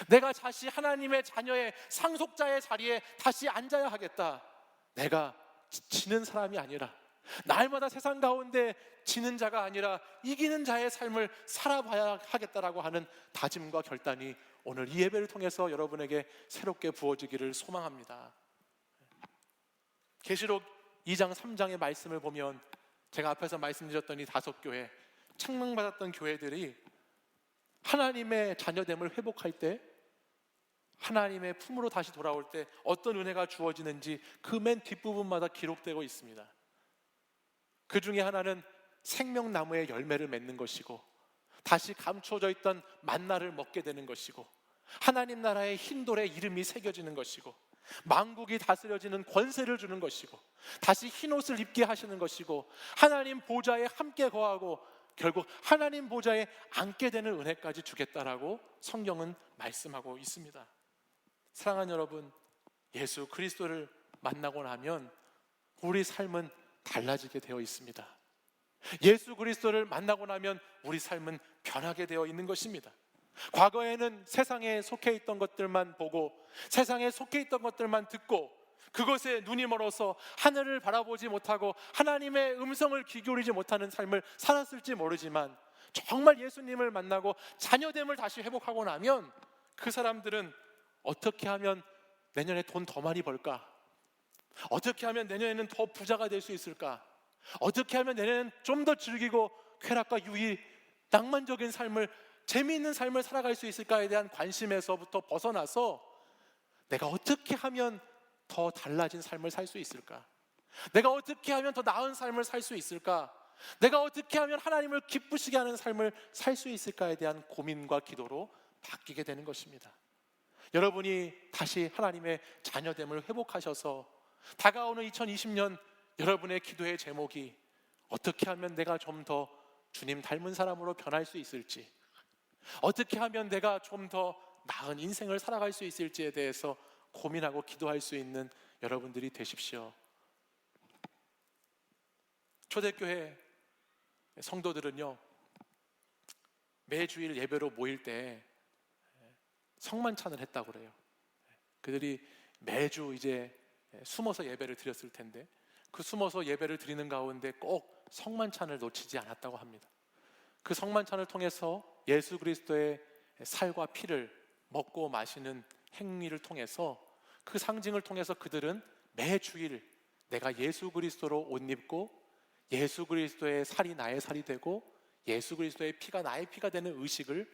내가 다시 하나님의 자녀의 상속자의 자리에 다시 앉아야 하겠다. 내가 지는 사람이 아니라 날마다 세상 가운데 지는 자가 아니라 이기는 자의 삶을 살아봐야 하겠다라고 하는 다짐과 결단이 오늘 이 예배를 통해서 여러분에게 새롭게 부어지기를 소망합니다. 계시록 2장 3장의 말씀을 보면 제가 앞에서 말씀드렸던 이 5교회, 책망받았던 교회들이 하나님의 자녀됨을 회복할 때 하나님의 품으로 다시 돌아올 때 어떤 은혜가 주어지는지 그 맨 뒷부분마다 기록되고 있습니다. 그 중에 하나는 생명나무의 열매를 맺는 것이고, 다시 감춰져 있던 만나를 먹게 되는 것이고, 하나님 나라의 흰돌에 이름이 새겨지는 것이고, 만국이 다스려지는 권세를 주는 것이고, 다시 흰옷을 입게 하시는 것이고, 하나님 보좌에 함께 거하고 결국 하나님 보좌에 앉게 되는 은혜까지 주겠다라고 성경은 말씀하고 있습니다. 사랑하는 여러분, 예수 그리스도를 만나고 나면 우리 삶은 달라지게 되어 있습니다. 예수 그리스도를 만나고 나면 우리 삶은 변하게 되어 있는 것입니다. 과거에는 세상에 속해 있던 것들만 보고, 세상에 속해 있던 것들만 듣고, 그것에 눈이 멀어서 하늘을 바라보지 못하고 하나님의 음성을 귀 기울이지 못하는 삶을 살았을지 모르지만, 정말 예수님을 만나고 자녀됨을 다시 회복하고 나면 그 사람들은 어떻게 하면 내년에 돈 더 많이 벌까? 어떻게 하면 내년에는 더 부자가 될 수 있을까? 어떻게 하면 내년에는 좀 더 즐기고 쾌락과 유의, 낭만적인 삶을, 재미있는 삶을 살아갈 수 있을까에 대한 관심에서부터 벗어나서 내가 어떻게 하면 더 달라진 삶을 살 수 있을까? 내가 어떻게 하면 더 나은 삶을 살 수 있을까? 내가 어떻게 하면 하나님을 기쁘시게 하는 삶을 살 수 있을까에 대한 고민과 기도로 바뀌게 되는 것입니다. 여러분이 다시 하나님의 자녀됨을 회복하셔서 다가오는 2020년 여러분의 기도의 제목이 어떻게 하면 내가 좀 더 주님 닮은 사람으로 변할 수 있을지, 어떻게 하면 내가 좀 더 나은 인생을 살아갈 수 있을지에 대해서 고민하고 기도할 수 있는 여러분들이 되십시오. 초대교회 성도들은요, 매주일 예배로 모일 때 성만찬을 했다고 그래요. 그들이 매주 이제 숨어서 예배를 드렸을 텐데, 그 숨어서 예배를 드리는 가운데 꼭 성만찬을 놓치지 않았다고 합니다. 그 성만찬을 통해서 예수 그리스도의 살과 피를 먹고 마시는 행위를 통해서, 그 상징을 통해서 그들은 매주일 내가 예수 그리스도로 옷 입고 예수 그리스도의 살이 나의 살이 되고 예수 그리스도의 피가 나의 피가 되는 의식을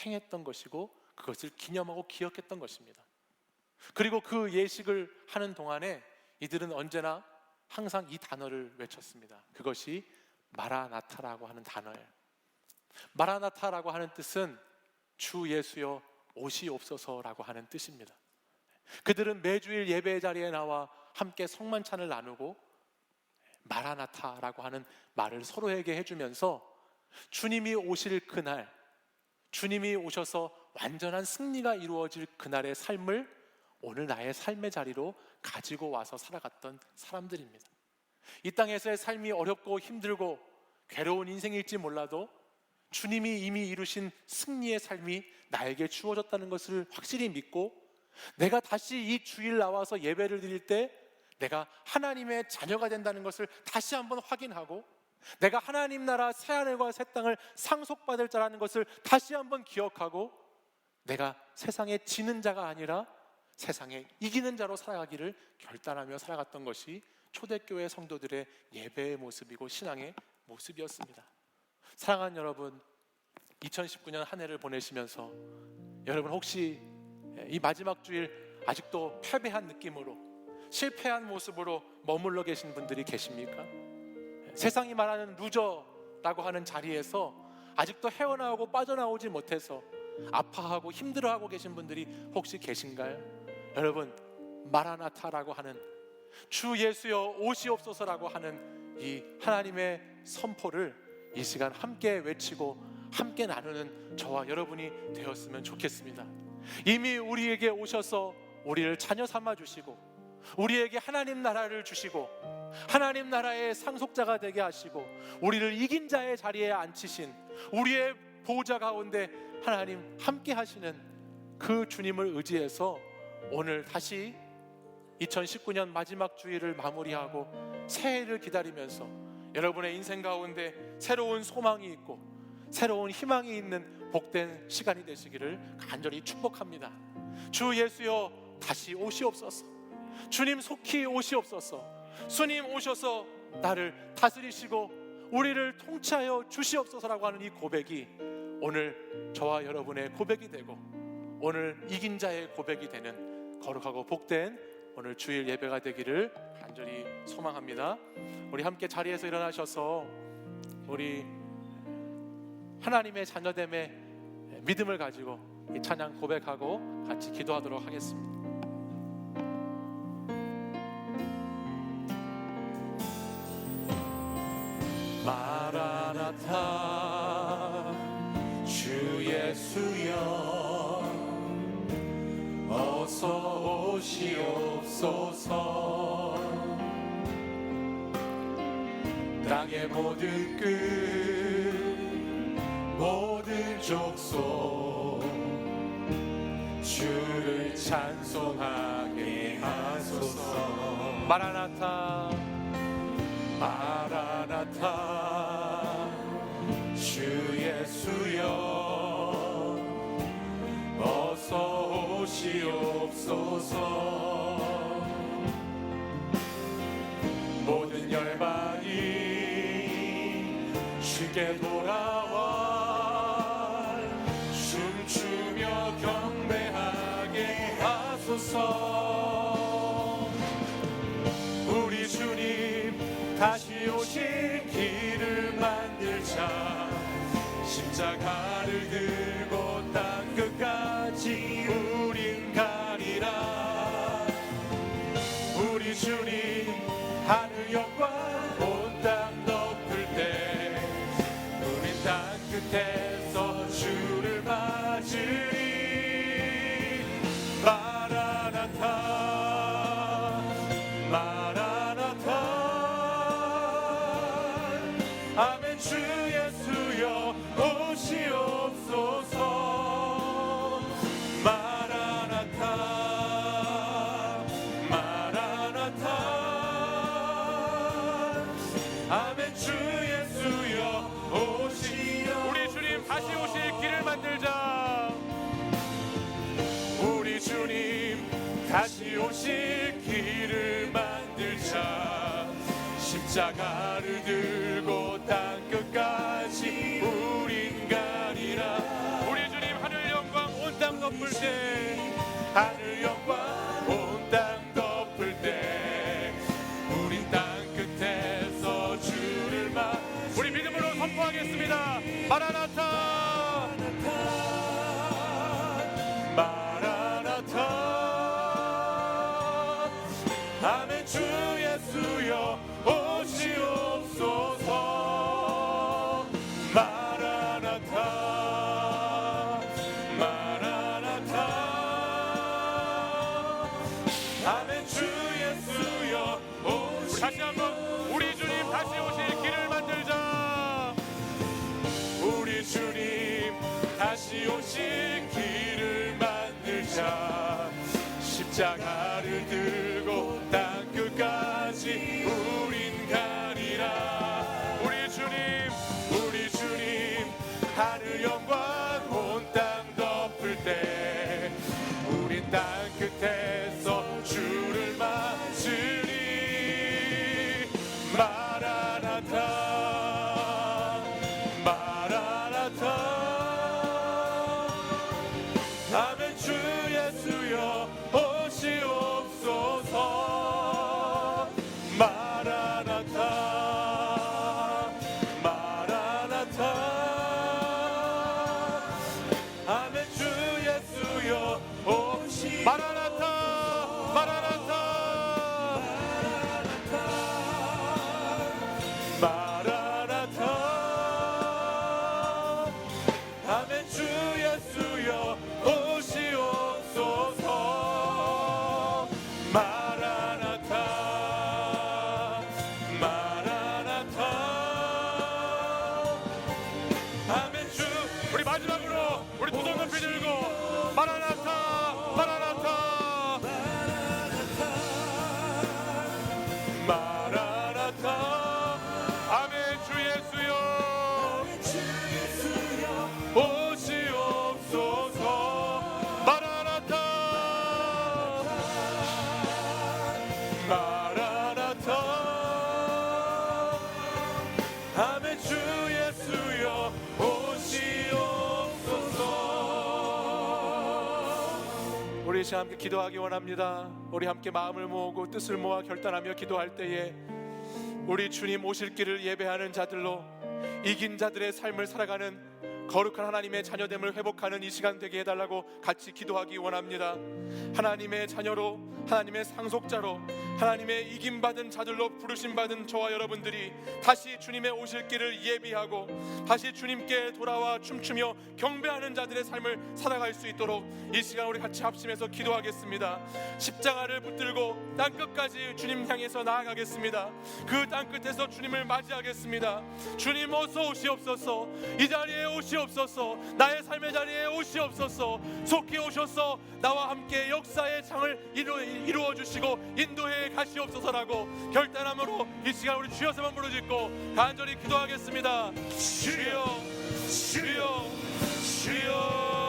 행했던 것이고, 그것을 기념하고 기억했던 것입니다. 그리고 그 예식을 하는 동안에 이들은 언제나 항상 이 단어를 외쳤습니다. 그것이 마라나타라고 하는 단어예요. 마라나타라고 하는 뜻은 주 예수여 오시옵소서라고 하는 뜻입니다. 그들은 매주일 예배 자리에 나와 함께 성만찬을 나누고 마라나타라고 하는 말을 서로에게 해주면서 주님이 오실 그날, 주님이 오셔서 완전한 승리가 이루어질 그날의 삶을 오늘 나의 삶의 자리로 가지고 와서 살아갔던 사람들입니다. 이 땅에서의 삶이 어렵고 힘들고 괴로운 인생일지 몰라도 주님이 이미 이루신 승리의 삶이 나에게 주어졌다는 것을 확실히 믿고, 내가 다시 이 주일 나와서 예배를 드릴 때 내가 하나님의 자녀가 된다는 것을 다시 한번 확인하고, 내가 하나님 나라 새하늘과 새 땅을 상속받을 자라는 것을 다시 한번 기억하고, 내가 세상에 지는 자가 아니라 세상에 이기는 자로 살아가기를 결단하며 살아갔던 것이 초대교회 성도들의 예배의 모습이고 신앙의 모습이었습니다. 사랑하는 여러분, 2019년 한 해를 보내시면서 여러분 혹시 이 마지막 주일 아직도 패배한 느낌으로, 실패한 모습으로 머물러 계신 분들이 계십니까? 세상이 말하는 루저라고 하는 자리에서 아직도 헤어나오고 빠져나오지 못해서 아파하고 힘들어하고 계신 분들이 혹시 계신가요? 여러분, 마라나타라고 하는 주 예수여 오시옵소서라고 하는 이 하나님의 선포를 이 시간 함께 외치고 함께 나누는 저와 여러분이 되었으면 좋겠습니다. 이미 우리에게 오셔서 우리를 자녀 삼아 주시고, 우리에게 하나님 나라를 주시고, 하나님 나라의 상속자가 되게 하시고, 우리를 이긴 자의 자리에 앉히신 우리의 보호자 가운데 하나님 함께 하시는 그 주님을 의지해서 오늘 다시 2019년 마지막 주일을 마무리하고 새해를 기다리면서 여러분의 인생 가운데 새로운 소망이 있고 새로운 희망이 있는 복된 시간이 되시기를 간절히 축복합니다. 주 예수여 다시 오시옵소서. 주님 속히 오시옵소서. 주님 오셔서 나를 다스리시고 우리를 통치하여 주시옵소서라고 하는 이 고백이 오늘 저와 여러분의 고백이 되고, 오늘 이긴 자의 고백이 되는 거룩하고 복된 오늘 주일 예배가 되기를 간절히 소망합니다. 우리 함께 자리에서 일어나셔서 우리 하나님의 자녀됨의 믿음을 가지고 이 찬양 고백하고 같이 기도하도록 하겠습니다. 마라나타 주 예수여 어서 오시옵소서. 땅의 모든 끝 모든 족속 주를 찬송하게 하소서. 마라나타 마라나타 주 예수여 어서 오시옵소서. 모든 열방이 주께 돌아와 춤추며 경배하게 하소서. 우리 주님 다시 오실 길을 만들자. 십자가를 들고 땅 끝까지 우린 가리라. 우리 주님 하늘 영광 온 땅 덮을 때 우린 땅 끝에서 주를 맞으리. 마라나타 마라나타 아멘. 주 예수여 오시옵소서. 마라나타 마라나타 아멘. 주 예수여 오시옵소서. 우리 주님 다시 오실 길을 만들자. 우리 주님 다시 오실 길을 만들자. 십자가를 들고 땅 끝까지 우린 가리라. 우리 주님 하늘 영광 온 땅 덮을 때 하늘 영광 온 땅 덮을 때 우린 땅 끝에서 주를 우리 믿음으로 선포하겠습니다. 마라나타 마라나타 아멘. 주 예수여 오시옵소서. 마라나타 마라나타 아멘. 주 예수여 오시옵소서. 다시 한번 우리 주님 다시 오실 길을 만들자. 우리 주님 다시 오실 길을 만들자. 십자가를 들고 땅 끝까지 우린 가리라. 우리 주님 하늘 영광 온 땅 덮을 때 우린 땅 끝에서 주를 맞으리. 마라나타 마라나타 아멘. 주 예수여 오시옵소서. 마라나타 마라나타 아멘. 주 예수여 오시 마라나타 마라나타 마라나타 아멘. 주 예수여 오시옵소서. 마라나타 마라나타 아멘. 주 우리 마지막으로 우리 두 손 높이 들고 마라나타 마라나타 마라나타 아멘. 주 예수여 오시옵소서. 마라나타 마라나타 아멘. 주 예수여 오시옵소서. 우리 시간 함께 기도하기 원합니다. 우리 함께 마음을 모으고 뜻을 모아 결단하며 기도할 때에 우리 주님 오실 길을 예배하는 자들로 이긴 자들의 삶을 살아가는 거룩한 하나님의 자녀됨을 회복하는 이 시간 되게 해달라고 같이 기도하기 원합니다. 하나님의 자녀로, 하나님의 상속자로, 하나님의 이김받은 자들로 부르심받은 저와 여러분들이 다시 주님의 오실 길을 예비하고 다시 주님께 돌아와 춤추며 경배하는 자들의 삶을 살아갈 수 있도록 이 시간 우리 같이 합심해서 기도하겠습니다. 십자가를 붙들고 땅끝까지 주님 향해서 나아가겠습니다. 그 땅끝에서 주님을 맞이하겠습니다. 주님 어서 오시옵소서. 이 자리에 오시옵소서. 나의 삶의 자리에 오시옵소서. 속히 오셔서 나와 함께 역사의 창을 이루어 주시고 인도해 가시옵소서라고 결단함으로 이 시간 우리 주여서만 부르짖고 간절히 기도하겠습니다. 주여, 주여, 주여.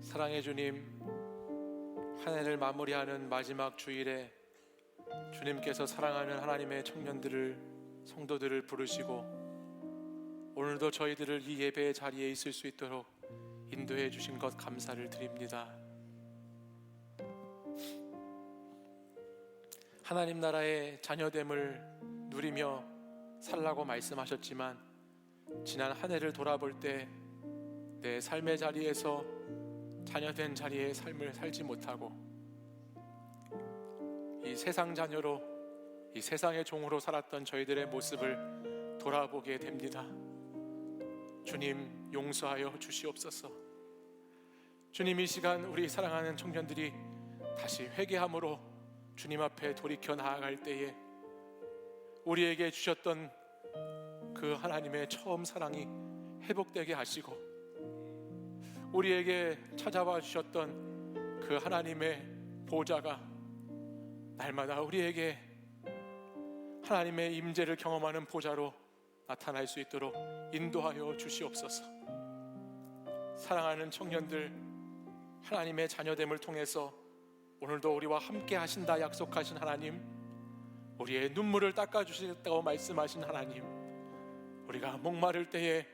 사랑의 주님, 한 해를 마무리하는 마지막 주일에 주님께서 사랑하는 하나님의 청년들을, 성도들을 부르시고 오늘도 저희들을 이 예배의 자리에 있을 수 있도록 인도해 주신 것 감사를 드립니다. 하나님 나라의 자녀됨을 누리며 살라고 말씀하셨지만 지난 한 해를 돌아볼 때 내 삶의 자리에서 자녀된 자리의 삶을 살지 못하고 이 세상 자녀로, 이 세상의 종으로 살았던 저희들의 모습을 돌아보게 됩니다. 주님 용서하여 주시옵소서. 주님, 이 시간 우리 사랑하는 청년들이 다시 회개함으로 주님 앞에 돌이켜 나아갈 때에 우리에게 주셨던 그 하나님의 처음 사랑이 회복되게 하시고 우리에게 찾아와 주셨던 그 하나님의 보좌가 날마다 우리에게 하나님의 임재를 경험하는 보좌로 나타날 수 있도록 인도하여 주시옵소서. 사랑하는 청년들, 하나님의 자녀됨을 통해서 오늘도 우리와 함께 하신다 약속하신 하나님, 우리의 눈물을 닦아주시겠다고 말씀하신 하나님, 우리가 목마를 때에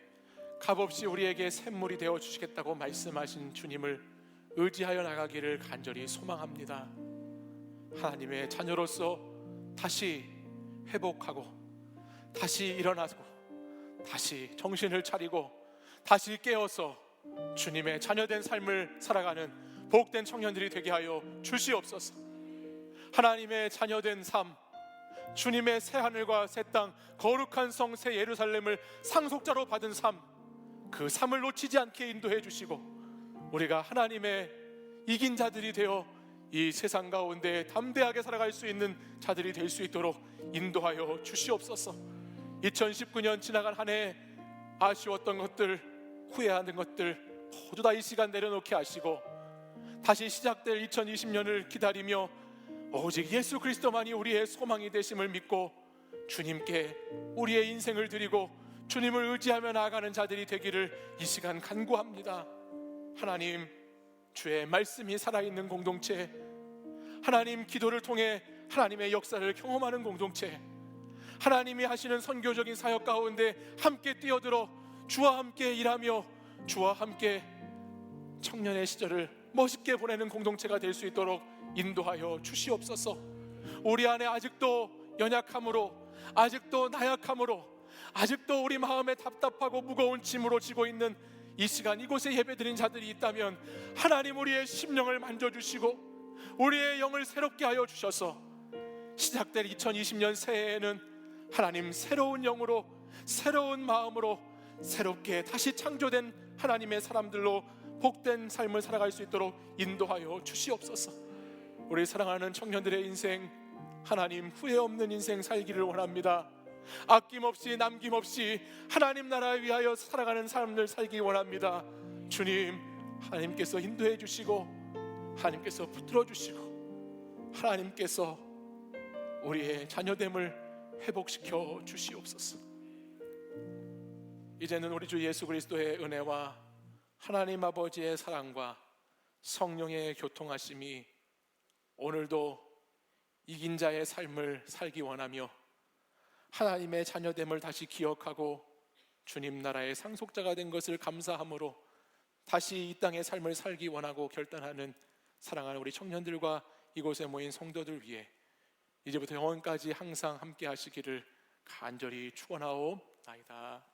값없이 우리에게 샘물이 되어 주시겠다고 말씀하신 주님을 의지하여 나가기를 간절히 소망합니다. 하나님의 자녀로서 다시 회복하고 다시 일어나고 다시 정신을 차리고 다시 깨어서 주님의 자녀된 삶을 살아가는 복된 청년들이 되게 하여 주시옵소서. 하나님의 자녀된 삶, 주님의 새 하늘과 새 땅, 거룩한 성 새 예루살렘을 상속자로 받은 삶, 그 삶을 놓치지 않게 인도해 주시고 우리가 하나님의 이긴 자들이 되어 이 세상 가운데 담대하게 살아갈 수 있는 자들이 될 수 있도록 인도하여 주시옵소서. 2019년 지나간 한 해 아쉬웠던 것들, 후회하는 것들 모두 다 이 시간 내려놓게 하시고 다시 시작될 2020년을 기다리며 오직 예수 그리스도만이 우리의 소망이 되심을 믿고 주님께 우리의 인생을 드리고 주님을 의지하며 나아가는 자들이 되기를 이 시간 간구합니다. 하나님, 주의 말씀이 살아있는 공동체, 하나님 기도를 통해 하나님의 역사를 경험하는 공동체, 하나님이 하시는 선교적인 사역 가운데 함께 뛰어들어 주와 함께 일하며 주와 함께 청년의 시절을 멋있게 보내는 공동체가 될 수 있도록 인도하여 주시옵소서. 우리 안에 아직도 연약함으로, 아직도 나약함으로, 아직도 우리 마음에 답답하고 무거운 짐으로 지고 있는 이 시간 이곳에 예배드린 자들이 있다면 하나님 우리의 심령을 만져주시고 우리의 영을 새롭게 하여 주셔서 시작될 2020년 새해에는 하나님 새로운 영으로, 새로운 마음으로 새롭게 다시 창조된 하나님의 사람들로 복된 삶을 살아갈 수 있도록 인도하여 주시옵소서. 우리 사랑하는 청년들의 인생, 하나님 후회 없는 인생 살기를 원합니다. 아낌없이 남김없이 하나님 나라를 위하여 살아가는 삶을 살기 원합니다. 주님, 하나님께서 인도해 주시고 하나님께서 붙들어 주시고 하나님께서 우리의 자녀됨을 회복시켜 주시옵소서. 이제는 우리 주 예수 그리스도의 은혜와 하나님 아버지의 사랑과 성령의 교통하심이 오늘도 이긴 자의 삶을 살기 원하며 하나님의 자녀됨을 다시 기억하고 주님 나라의 상속자가 된 것을 감사함으로 다시 이 땅의 삶을 살기 원하고 결단하는 사랑하는 우리 청년들과 이곳에 모인 성도들 위해 이제부터 영원까지 항상 함께 하시기를 간절히 축원하옵나이다.